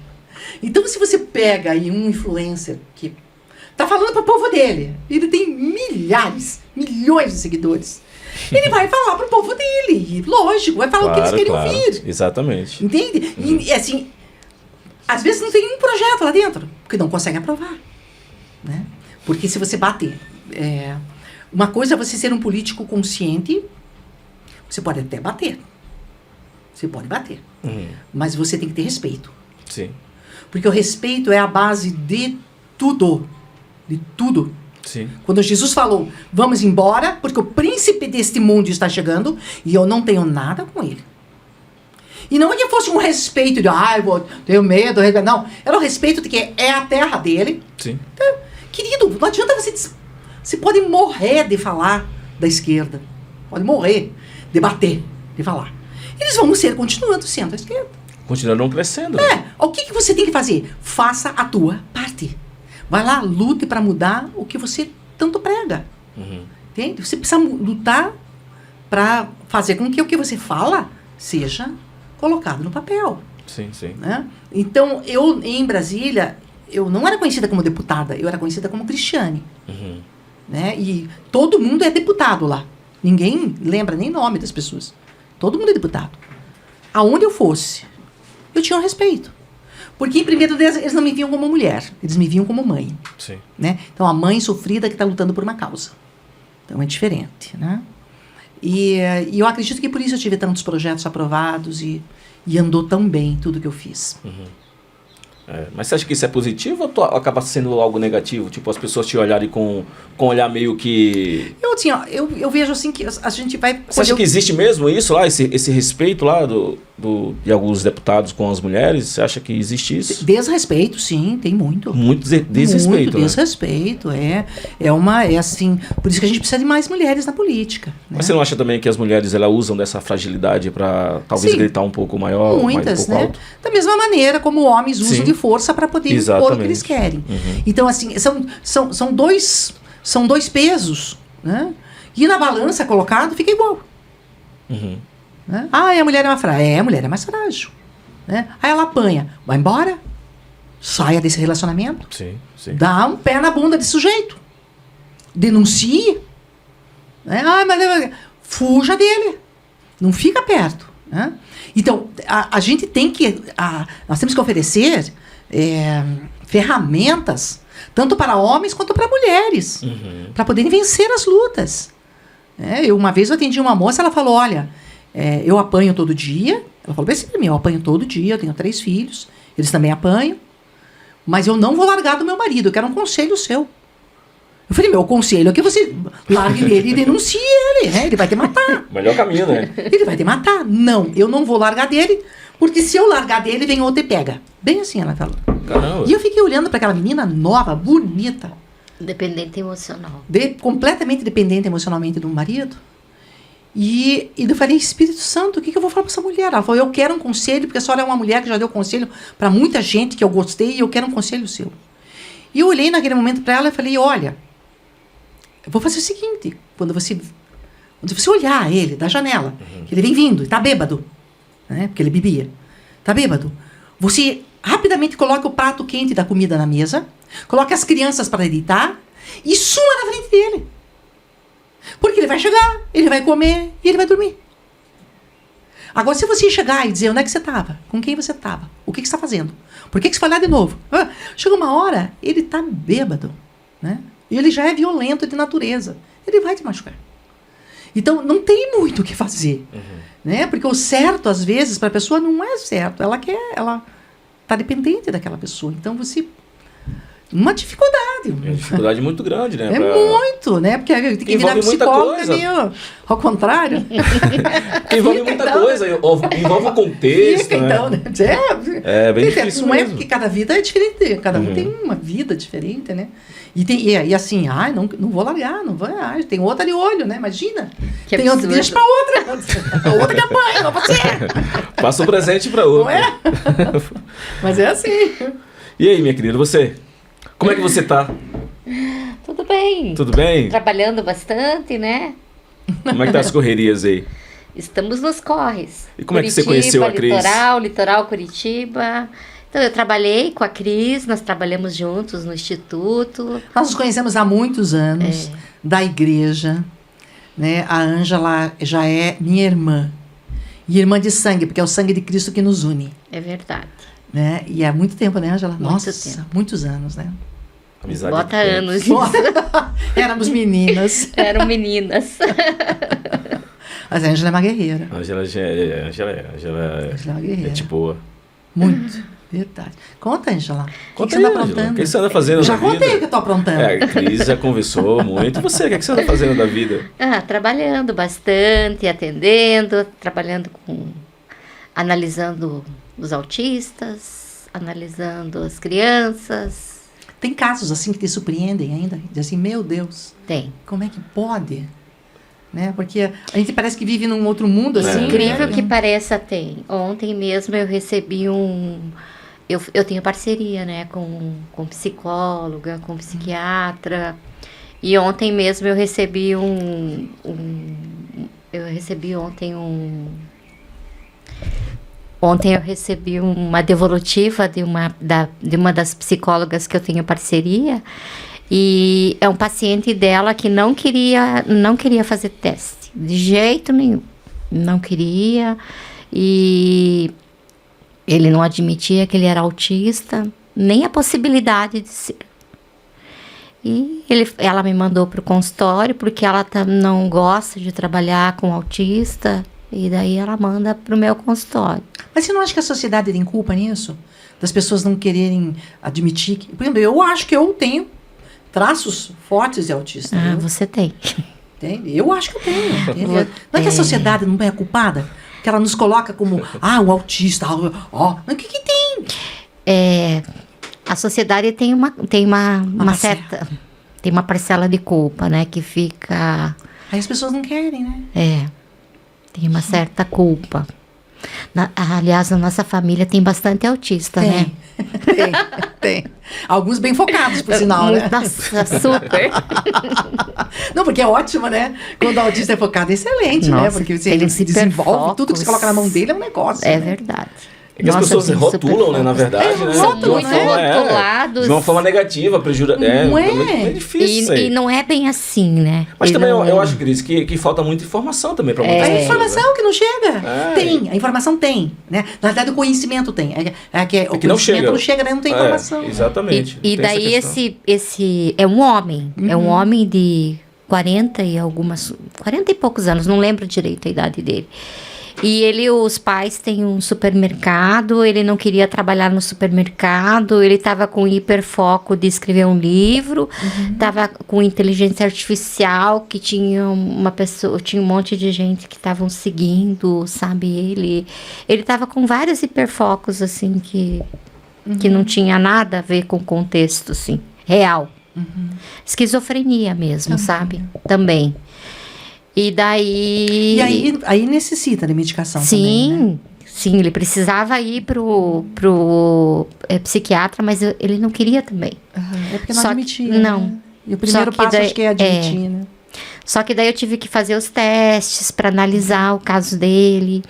C: Então, se você pega aí um influencer que tá falando pro povo dele, ele tem milhões de seguidores. Ele vai falar pro povo dele, lógico, vai falar o que eles querem ouvir.
A: Exatamente.
C: Entende? E assim, às vezes não tem um projeto lá dentro, porque não consegue aprovar. Né? Porque se você bater... uma coisa é você ser um político consciente, você pode até bater. Você pode bater. Mas você tem que ter respeito.
A: Sim.
C: Porque o respeito é a base de tudo. De tudo.
A: Sim.
C: Quando Jesus falou, vamos embora, porque o príncipe deste mundo está chegando e eu não tenho nada com ele. E não é que fosse um respeito de, eu tenho medo, não. Era o respeito de que é a terra dele.
A: Sim.
C: Então, querido, não adianta você pode morrer de falar da esquerda. Pode morrer de bater, de falar. Eles vão continuando sendo a esquerda.
A: Continua não crescendo. Né?
C: O que você tem que fazer? Faça a tua parte. Vai lá, lute para mudar o que você tanto prega. Entende? Você precisa lutar para fazer com que o que você fala seja colocado no papel.
A: Sim, sim.
C: Né? Então, eu, em Brasília, eu não era conhecida como deputada, eu era conhecida como Cristiane. Né? E todo mundo é deputado lá. Ninguém lembra nem nome das pessoas. Todo mundo é deputado. Aonde eu fosse, eu tinha um respeito. Porque, em primeiro lugar, eles não me viam como mulher, eles me viam como mãe.
A: Sim.
C: Né? Então, a mãe sofrida que está lutando por uma causa. Então, é diferente. Né? E eu acredito que por isso eu tive tantos projetos aprovados e andou tão bem tudo que eu fiz.
A: Mas você acha que isso é positivo ou acaba sendo algo negativo? Tipo, as pessoas te olharem com um olhar meio que...
C: Eu vejo assim que a gente vai...
A: Você acha que existe mesmo isso lá, esse respeito lá de alguns deputados com as mulheres? Você acha que existe isso?
C: Desrespeito, sim, tem muito.
A: Muito desrespeito,
C: muito desrespeito, né? É assim, por isso que a gente precisa de mais mulheres na política. Né?
A: Mas você não acha também que as mulheres elas usam dessa fragilidade para talvez gritar um pouco maior,
C: muitas,
A: um pouco
C: né?
A: alto?
C: Da mesma maneira como homens usam
A: Sim.
C: de força para poder impor o que eles querem. Então, assim, são dois pesos, né? E na balança colocado fica igual. Né? A mulher é mais frágil. A mulher é mais frágil. Né? Aí ela apanha. Vai embora. Saia desse relacionamento.
A: Sim, sim.
C: Dá um pé na bunda desse sujeito. Denuncie. Né? Mas fuja dele. Não fica perto. Né? Então, a gente tem que... nós temos que oferecer ferramentas tanto para homens quanto para mulheres. Para poderem vencer as lutas. Uma vez eu atendi uma moça, ela falou, olha, eu apanho todo dia. Ela falou bem assim para mim, eu apanho todo dia, eu tenho 3 filhos, eles também apanham, mas eu não vou largar do meu marido, eu quero um conselho seu. Eu falei, meu conselho é que você largue dele e denuncie ele, né? Ele vai te matar.
A: Melhor caminho, né?
C: Ele vai te matar. Não, eu não vou largar dele, porque se eu largar dele, vem outro e pega. Bem assim ela falou.
A: Caramba.
C: E eu fiquei olhando para aquela menina nova, bonita,
B: Dependente emocional.
C: completamente dependente emocionalmente do marido. E eu falei, Espírito Santo, o que eu vou falar para essa mulher? Ela falou, eu quero um conselho, porque a senhora é uma mulher que já deu conselho para muita gente que eu gostei e eu quero um conselho seu. E eu olhei naquele momento para ela e falei, olha, eu vou fazer o seguinte, quando você olhar ele da janela, que ele vem vindo, está bêbado, né, porque ele bebia, está bêbado, você rapidamente coloca o prato quente da comida na mesa, coloca as crianças para deitar e suma na frente dele. Porque ele vai chegar, ele vai comer e ele vai dormir. Agora, se você chegar e dizer onde é que você estava, com quem você estava, o que você está fazendo, por que você foi lá de novo? Chega uma hora, ele está bêbado, né? E ele já é violento de natureza. Ele vai te machucar. Então, não tem muito o que fazer. Né? Porque o certo, às vezes, para a pessoa não é certo. Ela está dependente daquela pessoa. Então, você... Uma dificuldade.
A: É uma dificuldade muito grande, né?
C: Muito, né? Porque tem que virar psicóloga meio ao contrário.
A: Envolve muita coisa, envolve o contexto,
C: Fica,
A: né?
C: então, né?
A: É bem difícil
C: não
A: mesmo.
C: é porque cada vida é diferente, cada um tem uma vida diferente, né? E assim, não vou largar, não vou, tem outra de olho, né? Imagina.
B: Que
C: tem outra, deixa pra outra. A outra que apanha, não você.
A: Passa um presente pra outra.
C: Não é? Mas é assim.
A: E aí, minha querida, você? Como é que você tá?
B: Tudo bem.
A: Tudo bem?
B: Trabalhando bastante, né?
A: Como é que tá as correrias aí?
B: Estamos nos corres.
A: E como é que você conheceu a Cris?
B: Litoral Curitiba. Então, eu trabalhei com a Cris, nós trabalhamos juntos no Instituto.
C: Nós nos conhecemos há muitos anos, da igreja. Né? A Ângela já é minha irmã. E irmã de sangue, porque é o sangue de Cristo que nos une.
B: É verdade.
C: Né? E há muito tempo, né, Ângela?
B: Muito
C: Nossa,
B: tempo.
C: Muitos anos, né?
A: Amizade
B: Bota
A: de tempo.
B: anos.
C: Éramos meninas.
B: Eram meninas.
C: Mas a Ângela é uma guerreira.
A: Ângela
C: é uma guerreira.
A: gente boa.
C: Muito. Verdade. Conta, Ângela. O que você
A: aí,
C: anda
A: Ângela,
C: aprontando?
A: O que você anda fazendo
C: Já
A: na vida?
C: contei o que eu tô aprontando.
A: A Cris já conversou muito. E você, o que você anda fazendo da vida?
B: Trabalhando bastante, atendendo, analisando os autistas, analisando as crianças.
C: Tem casos assim que te surpreendem ainda? Diz assim, meu Deus,
B: Tem.
C: como é que pode? né? Porque a gente parece que vive num outro mundo, assim.
B: Incrível
C: né?
B: que pareça, tem. Ontem mesmo eu recebi eu tenho parceria, né, com psicóloga, com psiquiatra. E ontem mesmo eu recebi Ontem eu recebi uma devolutiva de uma das psicólogas que eu tenho parceria. E é um paciente dela que não queria fazer teste, de jeito nenhum. Não queria. E ele não admitia que ele era autista, nem a possibilidade de ser. E ela me mandou para o consultório, porque ela não gosta de trabalhar com autista, e daí ela manda para o meu consultório.
C: Mas você não acha que a sociedade tem culpa nisso? Das pessoas não quererem admitir que... Por exemplo, eu acho que eu tenho traços fortes de autista.
B: Ah, você tem.
C: Tem? Eu acho que eu tenho. Não é que a sociedade não é culpada? Que ela nos coloca como, o autista, mas o que tem?
B: A sociedade tem uma certa... Tem uma parcela de culpa, né? Que fica...
C: Aí as pessoas não querem, né?
B: Tem uma certa culpa. Aliás, na nossa família tem bastante autista, né?
C: Tem. Alguns bem focados, por sinal, né?
B: Nossa, super.
C: Não, porque é ótimo, né? Quando o autista é focado, é excelente, né? Porque ele se desenvolve, tudo que você coloca na mão dele é um negócio.
B: É
C: né?
B: verdade.
A: É que as pessoas rotulam, né, na verdade, né?
B: Rotulados.
A: De uma forma negativa, é difícil.
B: E não é bem assim, né?
A: Mas também eu acho, Cris, que falta muita informação também para muitas pessoas.
C: A informação que não chega. Tem, a informação tem, né? Na verdade, o conhecimento tem. O conhecimento não chega, né? Não tem informação.
A: Exatamente.
B: E daí esse é um homem. É um homem de 40 e poucos anos, não lembro direito a idade dele. E os pais têm um supermercado, ele não queria trabalhar no supermercado, ele estava com hiperfoco de escrever um livro, estava com inteligência artificial, que tinha tinha um monte de gente que estavam seguindo, sabe, ele estava com vários hiperfocos, assim, que não tinha nada a ver com o contexto, assim, real. Esquizofrenia mesmo, sabe, também. E daí...
C: E aí necessita de medicação também, né?
B: Sim, ele precisava ir pro psiquiatra, mas ele não queria também.
C: É porque não admitia,
B: não.
C: Né? E o primeiro passo acho que é admitir, né?
B: Só que daí eu tive que fazer os testes para analisar o caso dele.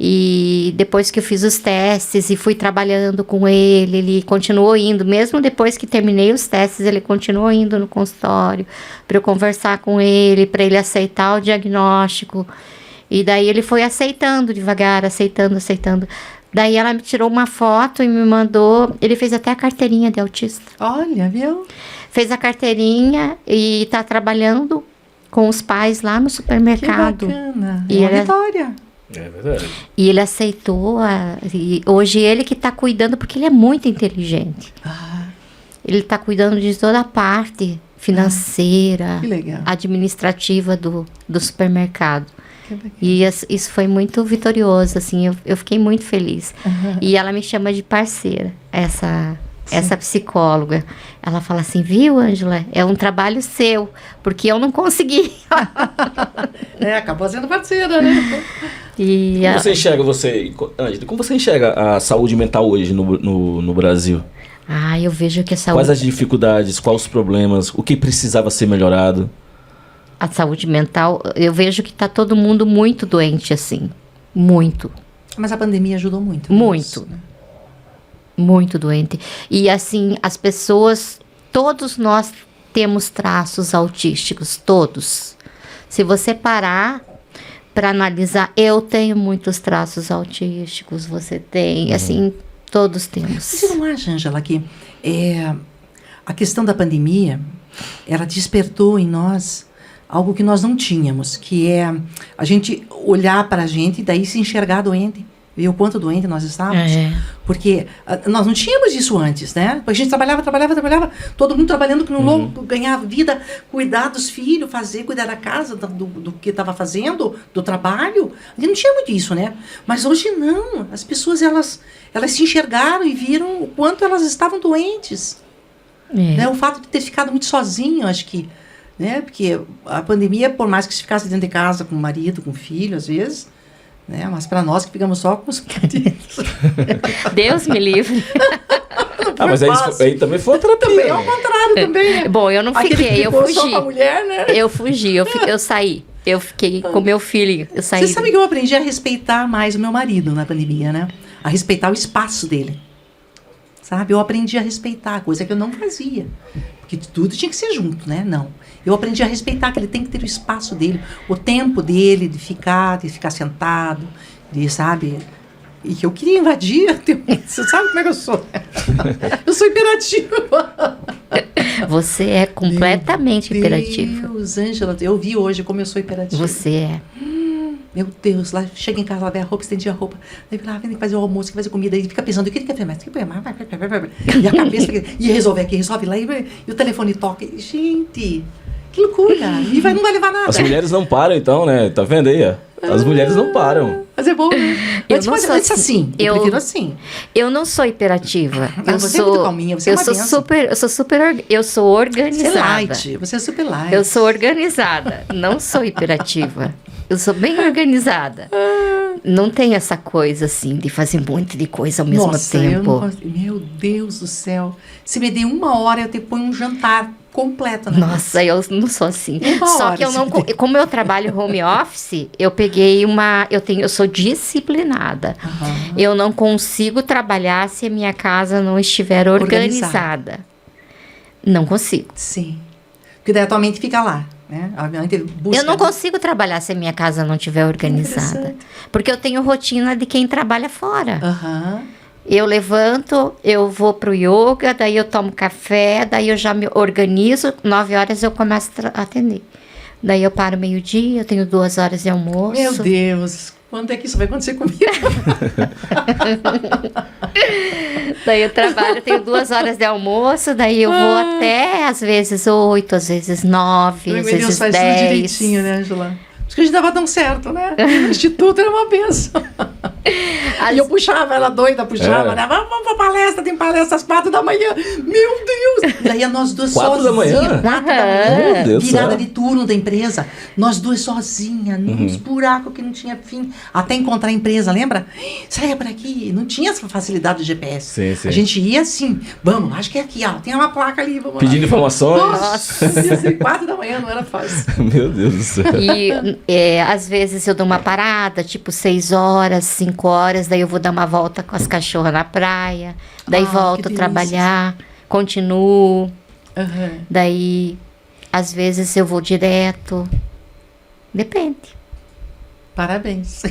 B: E depois que eu fiz os testes e fui trabalhando com ele continuou indo, mesmo depois que terminei os testes, ele continuou indo no consultório para eu conversar com ele, para ele aceitar o diagnóstico. E daí ele foi aceitando devagar, aceitando. Daí ela me tirou uma foto e me mandou, ele fez até a carteirinha de autista.
C: Olha, viu?
B: Fez a carteirinha e está trabalhando com os pais lá no supermercado.
C: Que bacana,
B: e
C: uma vitória.
A: É verdade.
B: E ele aceitou, e hoje ele que está cuidando, porque ele é muito inteligente. Ele está cuidando de toda a parte financeira, administrativa do supermercado. E isso foi muito vitorioso, assim, eu fiquei muito feliz. E ela me chama de parceira, essa psicóloga. Ela fala assim, viu, Ângela, é um trabalho seu, porque eu não consegui.
C: Acabou sendo parceira, né?
A: Como você enxerga, Ângela, como você enxerga a saúde mental hoje no Brasil?
B: Eu vejo que a saúde...
A: Quais as dificuldades, quais os problemas, o que precisava ser melhorado?
B: A saúde mental, eu vejo que está todo mundo muito doente, assim, muito.
C: Mas a pandemia ajudou muito.
B: Muito. Né? Muito doente. E assim, as pessoas, todos nós temos traços autísticos, todos. Se você parar para analisar, eu tenho muitos traços autísticos, você tem, assim, todos temos.
C: Você não acha, Ângela, que a questão da pandemia, ela despertou em nós algo que nós não tínhamos, que é a gente olhar para a gente e daí se enxergar doente. Ver o quanto doente nós estávamos. Porque nós não tínhamos isso antes, né? A gente trabalhava, todo mundo trabalhando que no louco, ganhar vida, cuidar dos filhos, cuidar da casa, do que estava fazendo, do trabalho. A gente não tinha muito isso, né? Mas hoje não. As pessoas, elas se enxergaram e viram o quanto elas estavam doentes. Né? O fato de ter ficado muito sozinho, acho que né? Porque a pandemia, por mais que se ficasse dentro de casa com o marido, com o filho, às vezes, né? Mas para nós que ficamos só com os maridos.
B: Deus me livre.
A: Mas aí também foi uma terapia.
C: Também é ao contrário, também, né?
B: Bom, eu não
C: Aquele
B: fiquei,
C: que
B: eu
C: ficou
B: fugi.
C: só com a mulher, né?
B: Eu fugi, eu saí. Eu fiquei com meu filho, eu saí.
C: Você sabe que eu aprendi a respeitar mais o meu marido na pandemia, né? A respeitar o espaço dele. Sabe? Eu aprendi a respeitar, coisa que eu não fazia. Porque tudo tinha que ser junto, né? Não. Eu aprendi a respeitar que ele tem que ter o espaço dele, o tempo dele de ficar sentado, de, sabe? E que eu queria invadir. Você sabe como é que eu sou? Eu sou imperativa.
B: Você é completamente imperativa.
C: Meu Deus, Ângela, eu vi hoje como eu sou imperativa.
B: Você é.
C: Meu Deus, lá chega em casa, lavei a roupa, estendi a roupa. Daí lá, vem fazer o almoço, fazer comida. E fica pensando, o que ele quer fazer mais? E a cabeça, e resolve aqui, resolve lá. E o telefone toca. Gente, que loucura. E não vai levar nada.
A: As mulheres não param, então, né? Tá vendo aí, ó? As mulheres não param.
C: Mas é bom, né?
B: Eu
C: Mas
B: não sou
C: antes assim. Eu prefiro assim.
B: Eu não sou hiperativa.
C: Você é muito calminha, você é uma benção.
B: Eu sou
C: Você é
B: organizada.
C: light, você é super light.
B: Eu sou organizada, não sou hiperativa. Eu sou bem organizada. Não tem essa coisa assim de fazer um monte de coisa ao mesmo
C: Nossa, eu
B: tempo.
C: não consigo. Meu Deus do céu. Se me der 1 hora, eu te ponho um jantar completo na mesa.
B: Nossa, eu não sou assim.
C: Uma
B: Só
C: hora,
B: que eu
C: se
B: não,
C: me der.
B: como eu trabalho home office, eu peguei eu sou disciplinada.
C: Aham.
B: Eu não consigo trabalhar se a minha casa não estiver organizada. Não consigo.
C: Sim. Porque daí a tua mente fica lá, né? A mente busca.
B: Eu não consigo trabalhar se a minha casa não estiver organizada.
C: Interessante.
B: Porque eu tenho rotina de quem trabalha fora.
C: Aham.
B: Eu levanto, eu vou pro yoga, daí eu tomo café, daí eu já me organizo, 9 horas eu começo a atender. Daí eu paro meio-dia, eu tenho 2 horas de almoço.
C: Meu Deus. Quando é que isso vai acontecer comigo?
B: Daí eu trabalho, tenho 2 horas de almoço, daí eu vou até, às vezes, 8, às vezes 9,
C: Meu
B: às
C: Deus,
B: vezes
C: faz
B: 10.
C: tudo direitinho, né, Angela? Acho que a gente dava tão certo, né? O instituto era uma benção. E eu puxava, ela doida, puxava, né? Vamos pra palestra, tem palestra às 4 da manhã. Meu Deus! Daí nós duas
A: 4 da manhã?
C: sozinhas. 4 da manhã.
A: Meu Deus do
C: Virada
A: céu.
C: de turno da empresa. Nós duas sozinhas, nos buracos que não tinha fim. Até encontrar a empresa, lembra? Saia por aqui. Não tinha essa facilidade do GPS.
A: Sim, sim.
C: A gente ia assim, vamos, acho que é aqui, ó. Tem uma placa ali, vamos
A: Pedindo
C: lá.
A: informações.
C: Nossa, ia ser 4 da manhã, não era fácil.
A: Meu Deus do céu.
B: E às vezes eu dou uma parada, tipo 6 horas, 5 horas, daí eu vou dar uma volta com as cachorras na praia, daí
C: Que
B: volto a
C: delícia.
B: trabalhar, continuo,
C: Aham.
B: daí às vezes eu vou direto, depende.
C: Parabéns.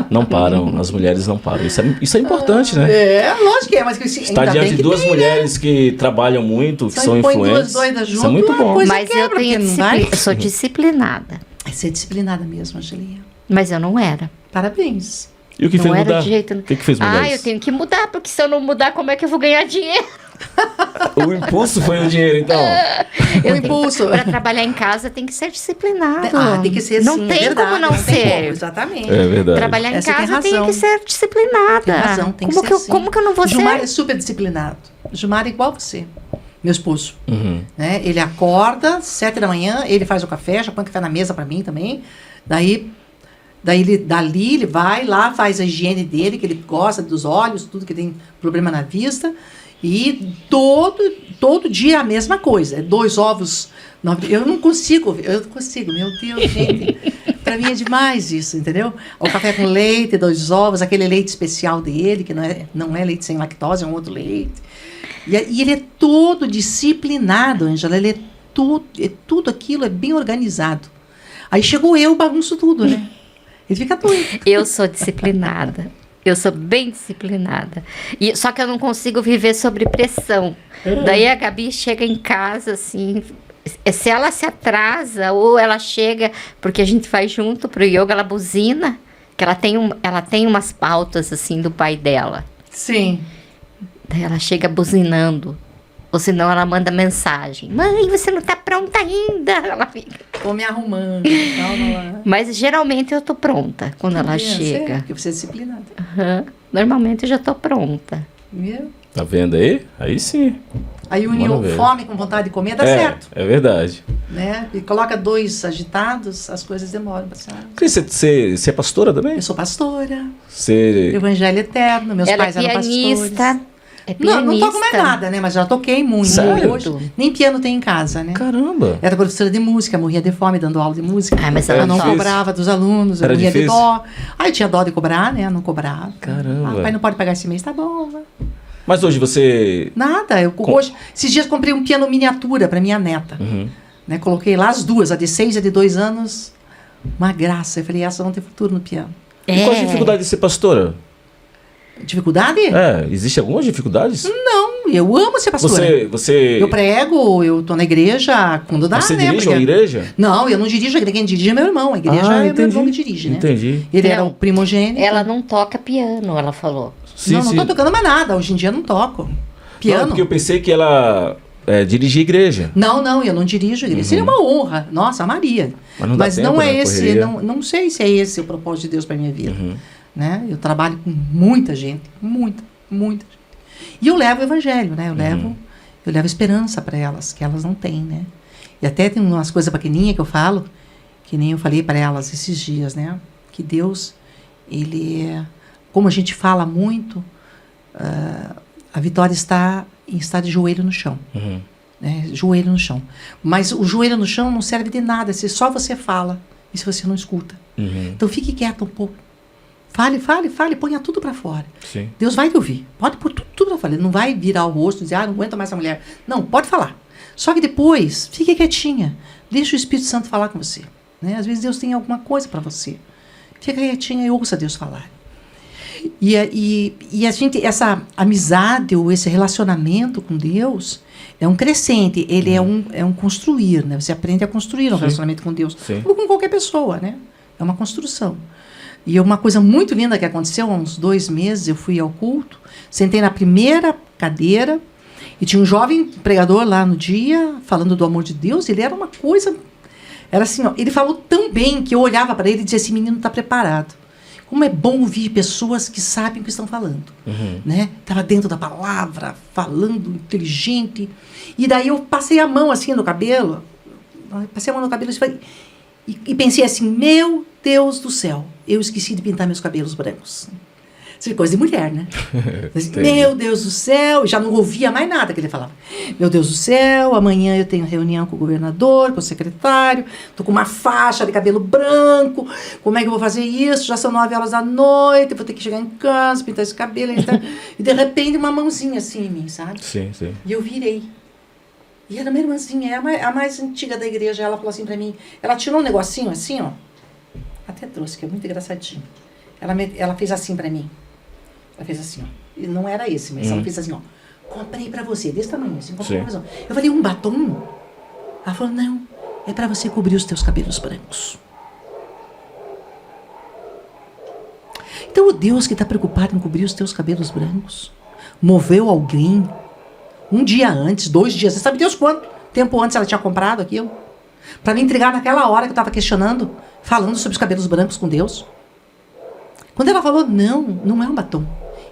A: Não param, as mulheres não param. Isso é importante, né?
C: É, lógico que é, mas que
A: Estar
C: ainda bem
A: diante de
C: que
A: duas
C: tem,
A: mulheres que trabalham muito, que
C: Só
A: são
C: põe duas
A: influentes.
C: doidas
A: Isso é
C: junto,
A: muito
C: uma
A: bom.
C: coisa-
B: Mas eu
C: quebra,
B: tenho
C: porque não vai.
B: disciplina, eu sou disciplinada,
C: É ser disciplinada mesmo, Angelinha.
B: mas eu não era.
C: Parabéns.
A: E o que
B: Não
A: fez
B: era
A: mudar?
B: de jeito
A: O que fez mudar
B: Ah, eu
A: isso?
B: tenho que mudar, porque se eu não mudar, como é que eu vou ganhar dinheiro?
A: O impulso foi o dinheiro, então.
C: O impulso.
B: Para trabalhar em casa tem que ser disciplinado.
C: Tem que ser
B: Não
C: sim, é
B: tem
C: verdade,
B: como não
C: tem
B: ser.
C: como, exatamente.
A: É verdade.
B: Trabalhar em
C: Essa tem
B: casa tem
C: razão.
B: que ser disciplinada.
C: Tem razão, tem
B: como
C: que
B: que
C: ser
B: eu, Como que eu não vou
C: Gilmar
B: ser?
C: é super disciplinado. Gilmar é igual você, meu esposo.
A: Uhum.
C: Né? Ele acorda 7 da manhã, ele faz o café, já põe café na mesa para mim também. Daí dali ele vai lá, faz a higiene dele, que ele gosta dos olhos, tudo que tem problema na vista. E todo dia a mesma coisa. É 2 ovos. Eu não consigo, meu Deus, gente. Pra mim é demais isso, entendeu? O café com leite, 2 ovos, aquele leite especial dele, que não é leite sem lactose, é um outro leite. E ele é todo disciplinado, Ângela. Ele tudo aquilo é bem organizado. Aí chegou eu, bagunço tudo, né? Ele fica doido.
B: Eu sou disciplinada. Eu sou bem disciplinada. Só que eu não consigo viver sob pressão. Daí a Gabi chega em casa, assim... Se ela se atrasa ou ela chega... Porque a gente vai junto pro yoga, ela buzina. Que ela tem umas pautas, assim, do pai dela.
C: Sim.
B: Daí ela chega buzinando. Ou senão ela manda mensagem. Mãe, você não tá pronta ainda. Ela fica...
C: Tô me arrumando. Calma lá.
B: Mas geralmente eu tô pronta quando ela chega.
C: Porque você é disciplinada.
B: Aham. Normalmente eu já tô pronta.
C: Viu?
A: Tá vendo aí? Aí sim.
C: Aí uniu
A: Manda ver.
C: fome com vontade de comer, dá certo.
A: É verdade.
C: né? E coloca 2 agitados, as coisas demoram pra sair.
A: Cris, você é pastora também?
C: Eu sou pastora,
A: Você...
C: Evangelho Eterno, meus
B: Ela
C: pais
B: é
C: eram
B: pianista.
C: pastores.
B: É
C: Não,
B: pianista.
C: não toco mais nada, né? Mas já toquei muito.
A: Sério?
C: Hoje, nem piano tem em casa, né?
A: Caramba!
C: Era professora de música, morria de fome dando aula de música.
B: Ah, mas
A: Era
C: Eu não
A: difícil?
C: cobrava dos alunos, eu
A: Era
C: morria de
A: difícil?
C: dó. Aí eu tinha dó de cobrar, né? Eu não cobrava.
A: Caramba.
C: Ah, pai não pode pagar esse mês, tá bom. Vai.
A: Mas hoje você...
C: Nada, hoje, esses dias comprei um piano miniatura para minha neta.
A: Uhum.
C: Né? Coloquei lá as 2, a de 6 e a de 2 anos. Uma graça. Eu falei, essas vão ter futuro no piano.
A: E qual a dificuldade de ser pastora?
C: Dificuldade?
A: Existe algumas dificuldades?
C: Não, eu amo ser pastora.
A: Você...
C: Eu prego, eu tô na igreja quando dá,
A: Você
C: né?
A: dirige uma igreja?
C: Não, eu não dirijo a igreja. Quem dirige é meu irmão. A igreja é meu irmão que dirige, né?
A: Entendi.
C: Ele era
B: Não,
C: o primogênito.
B: Ela não toca piano, ela falou.
A: Sim,
C: não
A: sim.
C: tô tocando mais nada. Hoje em dia eu não toco.
A: Não,
C: Piano.
A: porque eu pensei que ela dirigia igreja.
C: Não, eu não dirijo igreja. Seria uma honra. Nossa, Maria.
A: Mas não dá tempo,
C: não é
A: né?
C: esse,
A: Correria.
C: não sei se é esse o propósito de Deus para minha vida. Né? Eu trabalho com muita gente, muita gente. E eu levo o evangelho, né? Eu levo esperança para elas, que elas não têm, né? E até tem umas coisas pequenininhas que eu falo, que nem eu falei para elas esses dias, né? Que Deus, como a gente fala muito, a vitória está em estar de joelho no chão. Né? Joelho no chão. Mas o joelho no chão não serve de nada se só você fala e se você não escuta. Então fique quieto um pouco. Fale, ponha tudo para fora.
A: Sim.
C: Deus vai te ouvir. Pode pôr tudo para fora. Ele não vai virar o rosto e dizer, não aguento mais essa mulher. Não, pode falar. Só que depois, fique quietinha. Deixa o Espírito Santo falar com você. Né? Às vezes Deus tem alguma coisa para você. Fica quietinha e ouça Deus falar. E a gente, essa amizade ou esse relacionamento com Deus é um crescente. Ele é um construir, né? Você aprende a construir um relacionamento com Deus.
A: Sim.
C: Ou com qualquer pessoa, né? É uma construção. E uma coisa muito linda que aconteceu, há uns 2 meses, eu fui ao culto, sentei na primeira cadeira, e tinha um jovem pregador lá no dia, falando do amor de Deus, ele era uma coisa... Era assim, ó, ele falou tão bem que eu olhava para ele e dizia, esse menino está preparado. Como é bom ouvir pessoas que sabem o que estão falando. Né? Estava dentro da palavra, falando, inteligente. E daí eu passei a mão assim no cabelo, e pensei assim, meu Deus do céu, eu esqueci de pintar meus cabelos brancos. Isso é coisa de mulher, né? Meu Deus do céu, já não ouvia mais nada que ele falava. Meu Deus do céu, amanhã eu tenho reunião com o governador, com o secretário, tô com uma faixa de cabelo branco, como é que eu vou fazer isso? Já são 9 horas da noite, vou ter que chegar em casa, pintar esse cabelo. E de repente uma mãozinha assim em mim, sabe?
A: Sim.
C: E eu virei. E era minha irmãzinha, a mais antiga da igreja. Ela falou assim pra mim, ela tirou um negocinho assim, ó. Até trouxe, que é muito engraçadinho. Ela fez assim pra mim. Ela fez assim, ó. E não era esse, mas ela fez assim, ó. Comprei pra você, desse tamanho, assim. Comprei pra você. Eu falei, um batom? Ela falou, não, é pra você cobrir os teus cabelos brancos. Então o Deus que está preocupado em cobrir os teus cabelos brancos moveu alguém um dia antes, 2 dias, você sabe Deus quanto tempo antes ela tinha comprado aquilo? Para me entregar naquela hora que eu estava questionando, falando sobre os cabelos brancos com Deus. Quando ela falou, não é um batom.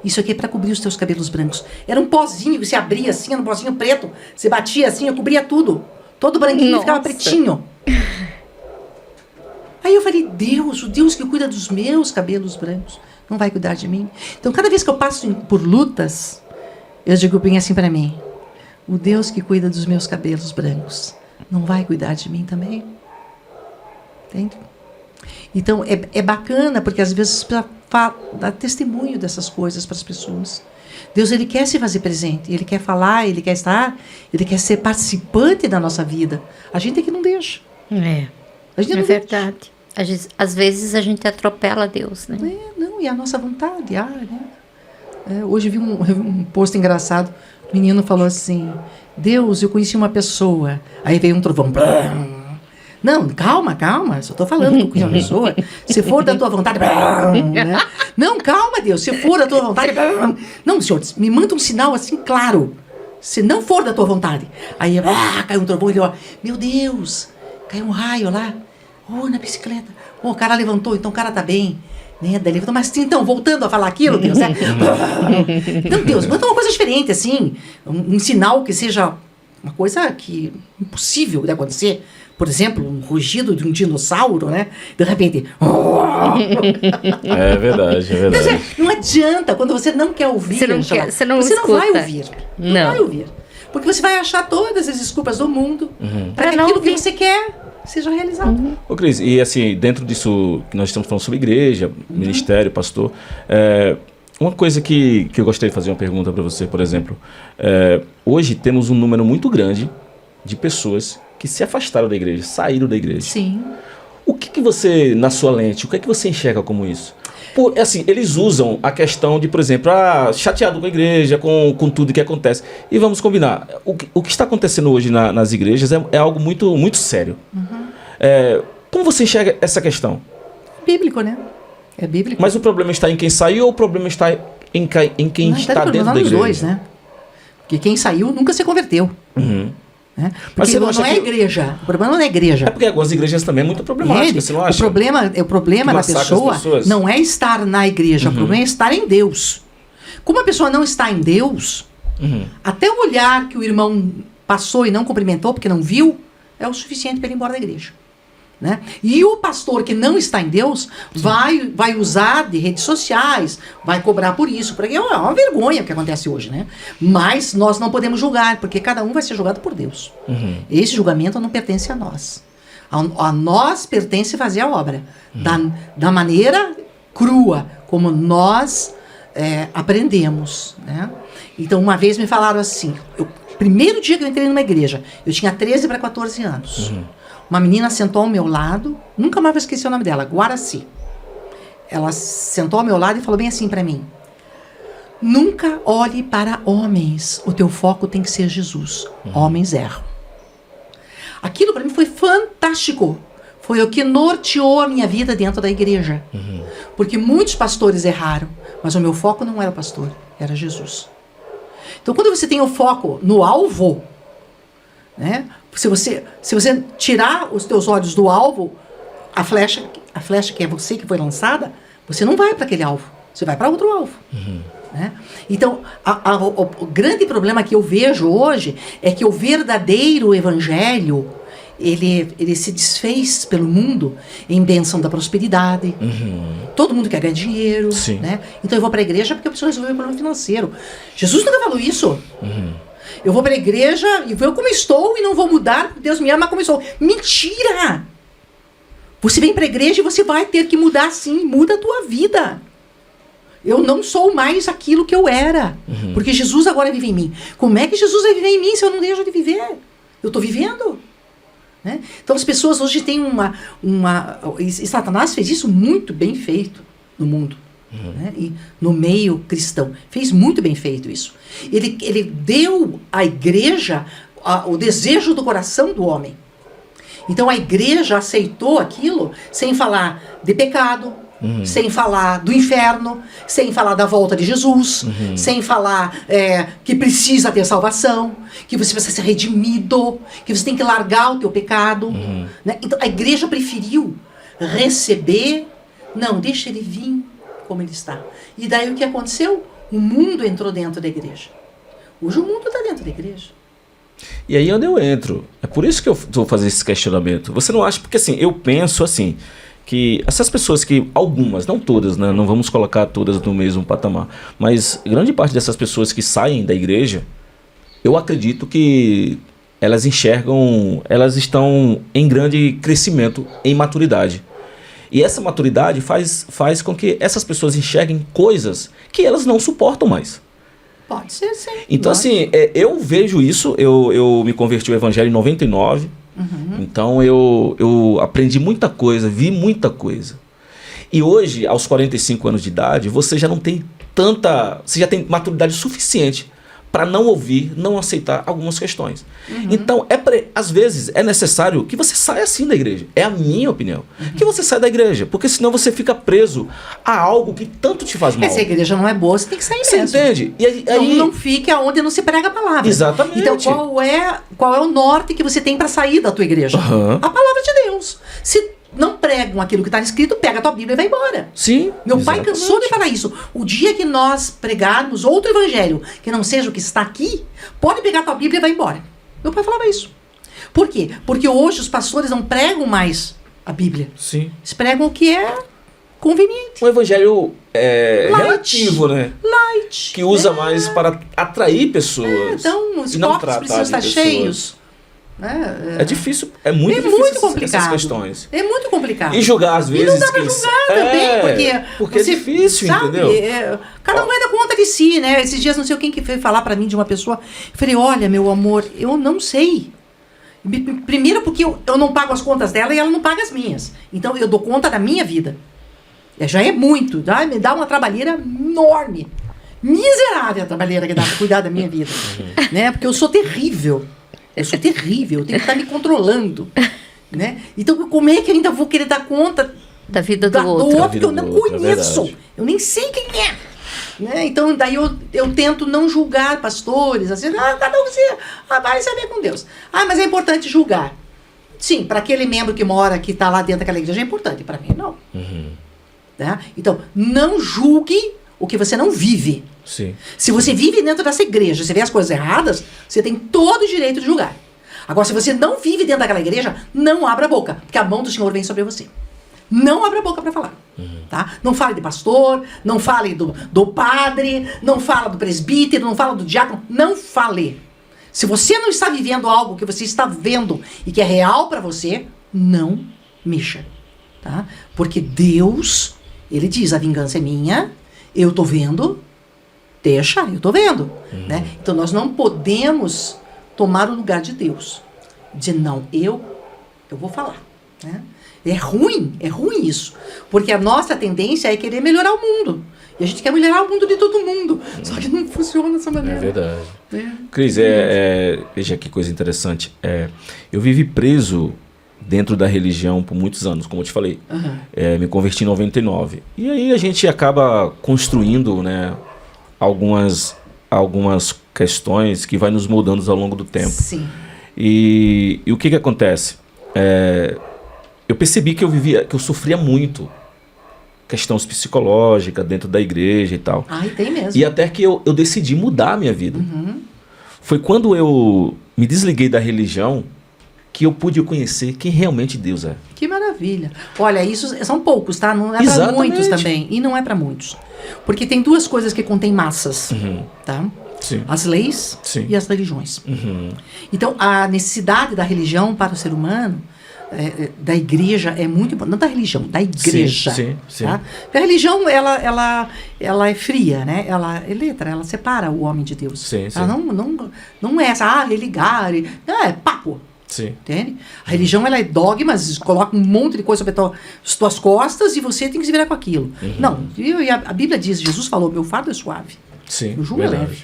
C: Isso aqui é para cobrir os teus cabelos brancos. Era um pozinho que se abria assim, era um pozinho preto. Você batia assim, eu cobria tudo. Todo branquinho ficava pretinho. Aí eu falei, Deus, o Deus que cuida dos meus cabelos brancos, não vai cuidar de mim? Então, cada vez que eu passo por lutas, eu digo bem assim para mim, o Deus que cuida dos meus cabelos brancos, não vai cuidar de mim também? Entende? Então, é bacana, porque às vezes dá testemunho dessas coisas para as pessoas. Deus, Ele quer se fazer presente, Ele quer falar, Ele quer estar, Ele quer ser participante da nossa vida. A gente é que não deixa. A gente não deixa.
B: Verdade. Às vezes a gente atropela Deus, né?
C: E a nossa vontade. Né? Hoje vi um post engraçado, o menino falou assim, Deus, eu conheci uma pessoa. Aí veio um trovão. Não, calma, só estou falando que eu conheci uma pessoa. Se for da tua vontade, né? Não, calma, Deus, se for da tua vontade, não, Senhor, me manda um sinal assim claro. Se não for da tua vontade. Aí caiu um trovão, ele ó, meu Deus, caiu um raio lá. Na bicicleta. O cara levantou, então o cara tá bem. Né? Daí levantou, mas então, voltando a falar aquilo, Deus, né? Não, Deus, manda uma coisa diferente, assim. Um sinal que seja uma coisa que impossível de acontecer. por exemplo, um rugido de um dinossauro, né? De repente...
A: É verdade, é verdade.
C: Não adianta, quando você não quer ouvir,
B: Você não
C: Angela,
B: quer, você não
C: vai
B: escuta.
C: ouvir.
B: Não.
C: Vai ouvir. Porque você vai achar todas as desculpas do mundo para que
B: Pra não
C: aquilo que
B: ouvir.
C: você quer seja realizado.
A: Ô Cris, e assim, dentro disso que nós estamos falando sobre igreja, ministério, pastor, uma coisa que eu gostaria de fazer uma pergunta para você, por exemplo. Hoje temos um número muito grande de pessoas que se afastaram da igreja, saíram da igreja.
C: Sim.
A: O que você, na sua lente, o que é que você enxerga como isso? Assim, eles usam a questão de, por exemplo, chateado com a igreja, com tudo que acontece. E vamos combinar, o que está acontecendo hoje nas igrejas é algo muito, muito sério. Como você enxerga essa questão?
C: Bíblico, né? É bíblico.
A: Mas o problema está em quem saiu ou o problema está em quem
C: Não,
A: está dentro da
C: nos
A: igreja?
C: dois, né? Porque quem saiu nunca se converteu.
A: Uhum.
C: Né?
A: Mas
C: Porque
A: você não
C: não
A: acha
C: é
A: que-
C: igreja. O problema não é igreja.
A: É porque algumas igrejas também é muito problemática, você não acha?
C: O problema
A: Que
C: da
A: massacra as
C: pessoa
A: pessoas.
C: não é estar na igreja, o problema é estar em Deus. Como a pessoa não está em Deus, até o olhar que o irmão passou e não cumprimentou porque não viu, é o suficiente para ele ir embora da igreja. Né? E o pastor que não está em Deus vai usar de redes sociais, vai cobrar por isso, porque é uma vergonha o que acontece hoje, né? Mas nós não podemos julgar, porque cada um vai ser julgado por Deus. Esse julgamento não pertence a nós. A nós pertence fazer a obra da maneira crua, como nós aprendemos. Né? Então, uma vez me falaram assim, primeiro dia que eu entrei numa igreja, eu tinha 13 para 14 anos. Uma menina sentou ao meu lado, nunca mais vou esquecer o nome dela, Guaraci. Ela sentou ao meu lado e falou bem assim para mim: nunca olhe para homens, o teu foco tem que ser Jesus. Homens erram. Aquilo para mim foi fantástico. Foi o que norteou a minha vida dentro da igreja. Porque muitos pastores erraram, mas o meu foco não era o pastor, era Jesus. Então, quando você tem o foco no alvo, né? Se você tirar os teus olhos do alvo, a flecha que é você que foi lançada, você não vai para aquele alvo, você vai para outro alvo. Né? Então, o grande problema que eu vejo hoje é que o verdadeiro evangelho, ele se desfez pelo mundo em bênção da prosperidade. Todo mundo quer ganhar dinheiro. Né? Então eu vou para a igreja porque eu preciso resolver o problema financeiro. Jesus nunca falou isso. Eu vou para a igreja e ver como estou e não vou mudar, porque Deus me ama como estou. Mentira! Você vem para a igreja e você vai ter que mudar sim, muda a tua vida. Eu não sou mais aquilo que eu era, porque Jesus agora vive em mim. Como é que Jesus vai viver em mim se eu não deixo de viver? Eu estou vivendo. Né? Então as pessoas hoje têm e Satanás fez isso muito bem feito no mundo. Né? E no meio cristão. Fez muito bem feito isso. Ele deu à igreja o desejo do coração do homem. Então a igreja aceitou aquilo sem falar de pecado, sem falar do inferno, sem falar da volta de Jesus, sem falar que precisa ter salvação, que você precisa ser redimido, que você tem que largar o teu pecado. Né? Então a igreja preferiu receber, não, deixa ele vir como ele está. E daí o que aconteceu? O mundo entrou dentro da igreja. Hoje o mundo está dentro da igreja.
A: E aí onde eu entro. É por isso que eu vou fazer esse questionamento. Você não acha? Porque assim, eu penso assim, que essas pessoas que, algumas, não todas, né, não vamos colocar todas no mesmo patamar, mas grande parte dessas pessoas que saem da igreja, eu acredito que elas enxergam, elas estão em grande crescimento, em maturidade. E essa maturidade faz com que essas pessoas enxerguem coisas que elas não suportam mais.
C: Pode ser, sim.
A: Então, assim, eu vejo isso. Eu me converti ao evangelho em 99. Então, eu aprendi muita coisa, vi muita coisa. E hoje, aos 45 anos de idade, você já não tem você já tem maturidade suficiente para não ouvir, não aceitar algumas questões. Então, às vezes, é necessário que você saia assim da igreja. É a minha opinião. Que você saia da igreja, porque senão você fica preso a algo que tanto te faz mal.
C: Se a igreja não é boa, você tem que sair
A: Você
C: mesmo.
A: entende? E aí,
C: Não fique aonde não se prega a palavra.
A: Exatamente.
C: Então, qual é o norte que você tem para sair da tua igreja? A palavra de Deus. Se não pregam aquilo que está escrito, pega a tua Bíblia e vai embora.
A: Sim.
C: Meu pai
A: exatamente.
C: cansou de falar isso. O dia que nós pregarmos outro evangelho, que não seja o que está aqui, pode pegar a tua Bíblia e vai embora. Meu pai falava isso. Por quê? Porque hoje os pastores não pregam mais a Bíblia.
A: Sim.
C: Eles pregam o que é conveniente.
A: Um evangelho
C: Light.
A: relativo, né?
C: Light.
A: Que usa mais para atrair pessoas.
C: Então, os
A: e não
C: copos
A: tratar
C: precisam
A: de
C: estar
A: pessoas.
C: cheios.
A: É difícil, é muito difícil
C: muito complicado.
A: essas questões.
C: É muito complicado.
A: E julgar às vezes.
C: E não dá pra julgar também, porque
A: é difícil,
C: sabe,
A: entendeu?
C: Cada um vai dar conta de si, né? Esses dias não sei quem que veio falar pra mim de uma pessoa. Eu falei, olha, meu amor, eu não sei. Primeiro porque eu não pago as contas dela e ela não paga as minhas. Então eu dou conta da minha vida. Já é muito, me dá uma trabalheira enorme. Miserável a trabalheira que dá pra cuidar da minha vida. Né? Porque eu sou terrível. Eu sou terrível, eu tenho que estar me controlando. Né? Então, como é que eu ainda vou querer dar conta
B: da vida do outro
C: que eu não conheço? Eu nem sei quem é. Né? Então, daí eu tento não julgar pastores. Assim, cada um vai saber com Deus. Mas é importante julgar. Sim, para aquele membro que mora, que está lá dentro daquela igreja, é importante. Para mim, não. Tá? Então, não julgue o que você não vive.
A: Sim.
C: Se você vive dentro dessa igreja, você vê as coisas erradas, você tem todo o direito de julgar. Agora, se você não vive dentro daquela igreja, não abra a boca, porque a mão do Senhor vem sobre você. Não abra a boca para falar. Tá? Não fale de pastor, não fale do padre, não fala do presbítero, não fala do diácono, não fale. Se você não está vivendo algo que você está vendo e que é real para você, não mexa. Tá? Porque Deus, Ele diz, a vingança é minha, eu estou vendo, deixa, eu estou vendo. Né? Então nós não podemos tomar o lugar de Deus. Dizer, não, eu vou falar. Né? É ruim isso. Porque a nossa tendência é querer melhorar o mundo. E a gente quer melhorar o mundo de todo mundo. Só que não funciona dessa maneira.
A: É verdade. Cris, veja que coisa interessante. Eu vivi preso dentro da religião por muitos anos, como eu te falei. Me converti em 99. E aí a gente acaba construindo, né, algumas questões que vai nos moldando ao longo do tempo.
C: Sim.
A: E o que acontece? Eu percebi que eu sofria muito questões psicológicas dentro da igreja e tal.
C: E tem mesmo.
A: E até que eu decidi mudar a minha vida. Foi quando eu me desliguei da religião que eu pude conhecer quem realmente Deus é.
C: Que maravilha. Olha, isso são poucos, tá? Não é para muitos também. E não é para muitos. Porque tem duas coisas que contêm massas, tá?
A: Sim.
C: As leis e as religiões. Então, a necessidade da religião para o ser humano, da igreja, é muito importante. Não da religião, da igreja.
A: Sim.
C: Tá? Porque a religião, ela é fria, né? Ela é letra, ela separa o homem de Deus. Ela não é essa, religar. Não, é papo.
A: Sim.
C: Entende? A religião, ela é dogmas, coloca um monte de coisa sobre as tuas costas e você tem que se virar com aquilo. Não, a Bíblia diz, Jesus falou, meu fardo é suave.
A: Sim,
C: o jugo é leve.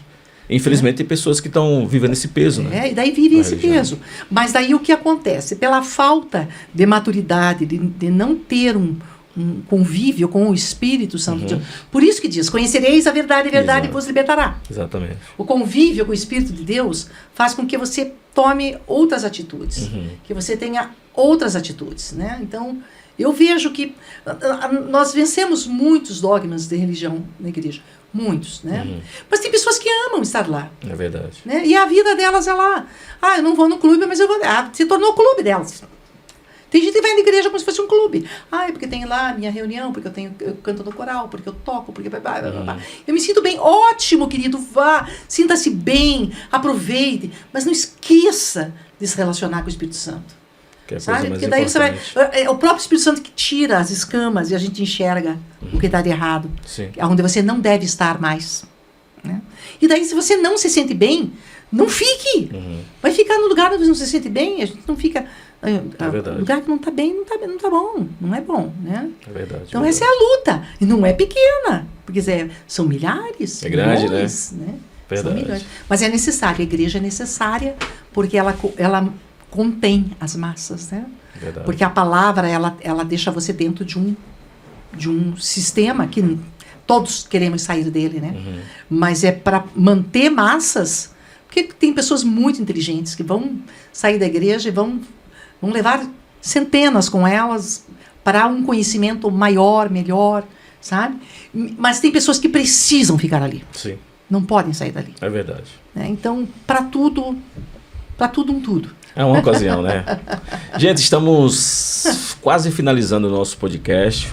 A: Infelizmente tem pessoas que estão vivendo esse peso, né?
C: E daí vivem esse peso. Mas daí o que acontece? Pela falta de maturidade, de não ter um convívio com o Espírito Santo de Deus. Por isso que diz, conhecereis a verdade e a verdade vos libertará.
A: Exatamente.
C: O convívio com o Espírito de Deus faz com que você tome outras atitudes, que você tenha outras atitudes, né? Então, eu vejo que nós vencemos muitos dogmas de religião na igreja, muitos, né? Mas tem pessoas que amam estar lá.
A: É verdade.
C: Né? E a vida delas é lá. Eu não vou no clube, mas eu vou... se tornou o clube delas. Tem gente que vai na igreja como se fosse um clube. Porque tem lá a minha reunião, porque eu canto no coral, porque eu toco, porque... Eu me sinto bem. Ótimo, querido, vá. Sinta-se bem, aproveite. Mas não esqueça de se relacionar com o Espírito Santo.
A: Que é a
C: sabe?
A: coisa mais
C: Porque daí
A: importante.
C: você vai... É o próprio Espírito Santo que tira as escamas e a gente enxerga o que está de errado.
A: Sim.
C: Onde você não deve estar mais. Né? E daí, se você não se sente bem, não fique. Vai ficar no lugar onde não se sente bem. A gente não fica...
A: É verdade.
C: Lugar que não está bem, não tá bom. Não é bom, né?
A: É verdade.
C: Então essa é a luta. E não é pequena. Porque são milhares.
A: É grande,
C: milhões, né?
A: Verdade.
C: São milhões. Mas é necessário. A igreja é necessária porque ela contém as massas, né?
A: Verdade.
C: Porque a palavra, ela deixa você dentro de um sistema que todos queremos sair dele, né? Mas é para manter massas. Porque tem pessoas muito inteligentes que vão sair da igreja e vão levar centenas com elas para um conhecimento maior, melhor, sabe? Mas tem pessoas que precisam ficar ali.
A: Sim.
C: Não podem sair dali.
A: É verdade.
C: Né? Então, para tudo Para tudo um tudo.
A: É uma ocasião, né? Gente, estamos quase finalizando o nosso podcast.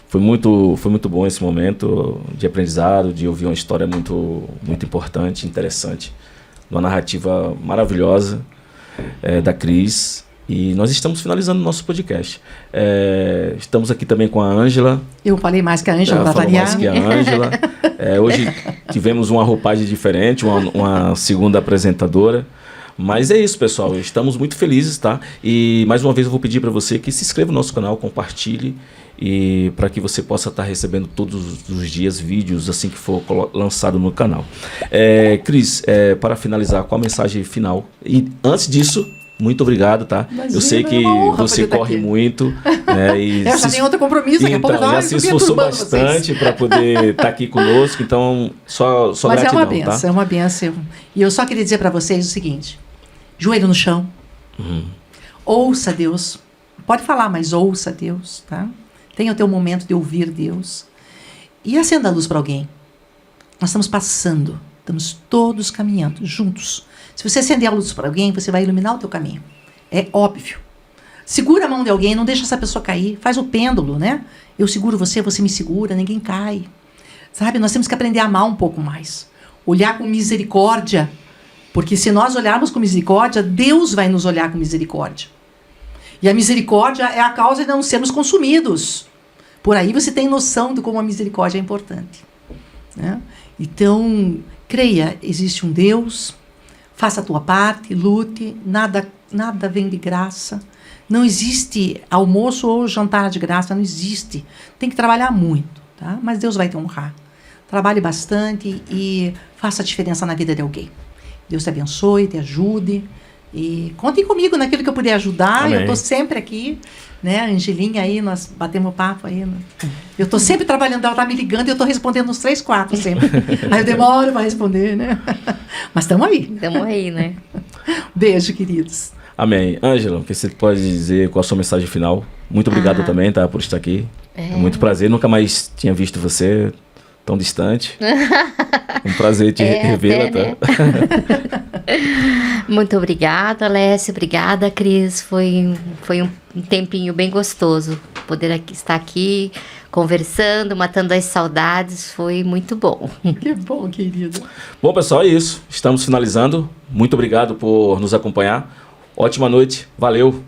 A: Foi muito bom esse momento de aprendizado, de ouvir uma história muito importante, interessante, uma narrativa maravilhosa da Cris. E nós estamos finalizando o nosso podcast. Estamos aqui também com a Ângela.
C: Eu falei mais que a Ângela, para
A: variar. Mais que a Ângela. Hoje tivemos uma roupagem diferente, uma segunda apresentadora. Mas é isso, pessoal. Estamos muito felizes, tá? E mais uma vez eu vou pedir para você que se inscreva no nosso canal, compartilhe, e para que você possa estar recebendo todos os dias vídeos assim que for lançado no canal. Cris, para finalizar, qual a mensagem final? E antes disso, muito obrigado, tá?
C: Imagina,
A: eu sei que você corre muito. Né, e
C: eu já tenho outro compromisso.
A: Então, já se esforçou bastante para poder estar aqui conosco. Então, só
C: Mas
A: gratidão,
C: é uma benção,
A: tá?
C: é uma benção. E eu só queria dizer para vocês o seguinte. Joelho no chão. Ouça Deus. Pode falar, mas ouça Deus, tá? Tenha o teu momento de ouvir Deus. E acenda a luz para alguém. Nós estamos passando. Estamos todos caminhando juntos. Se você acender a luz para alguém, você vai iluminar o teu caminho. É óbvio. Segura a mão de alguém, não deixa essa pessoa cair. Faz o pêndulo, né? Eu seguro você, você me segura, ninguém cai. Sabe? Nós temos que aprender a amar um pouco mais. Olhar com misericórdia. Porque se nós olharmos com misericórdia, Deus vai nos olhar com misericórdia. E a misericórdia é a causa de não sermos consumidos. Por aí você tem noção de como a misericórdia é importante. Né? Então, creia, existe um Deus, faça a tua parte, lute, nada vem de graça. Não existe almoço ou jantar de graça, não existe. Tem que trabalhar muito, tá? Mas Deus vai te honrar. Trabalhe bastante e faça a diferença na vida de alguém. Deus te abençoe, te ajude. E contem comigo naquilo que eu puder ajudar. Amém. Eu estou sempre aqui, né? A Angelinha aí, nós batemos papo aí. Né? Eu estou sempre trabalhando, ela está me ligando e eu estou respondendo uns 3, 4 sempre. Aí eu demoro para responder, né? Mas estamos aí.
B: Estamos aí, né?
C: Beijo, queridos.
A: Amém. Ângela, o que você pode dizer, qual a sua mensagem final? Muito obrigado também, tá, por estar aqui. É muito prazer, nunca mais tinha visto você tão distante. Um prazer te revê-la, tá?
B: Né? Muito obrigada, Alessia. Obrigada, Cris. Foi um tempinho bem gostoso poder estar aqui conversando, matando as saudades. Foi muito bom.
C: Que bom, querido.
A: Bom, pessoal, é isso. Estamos finalizando. Muito obrigado por nos acompanhar. Ótima noite. Valeu.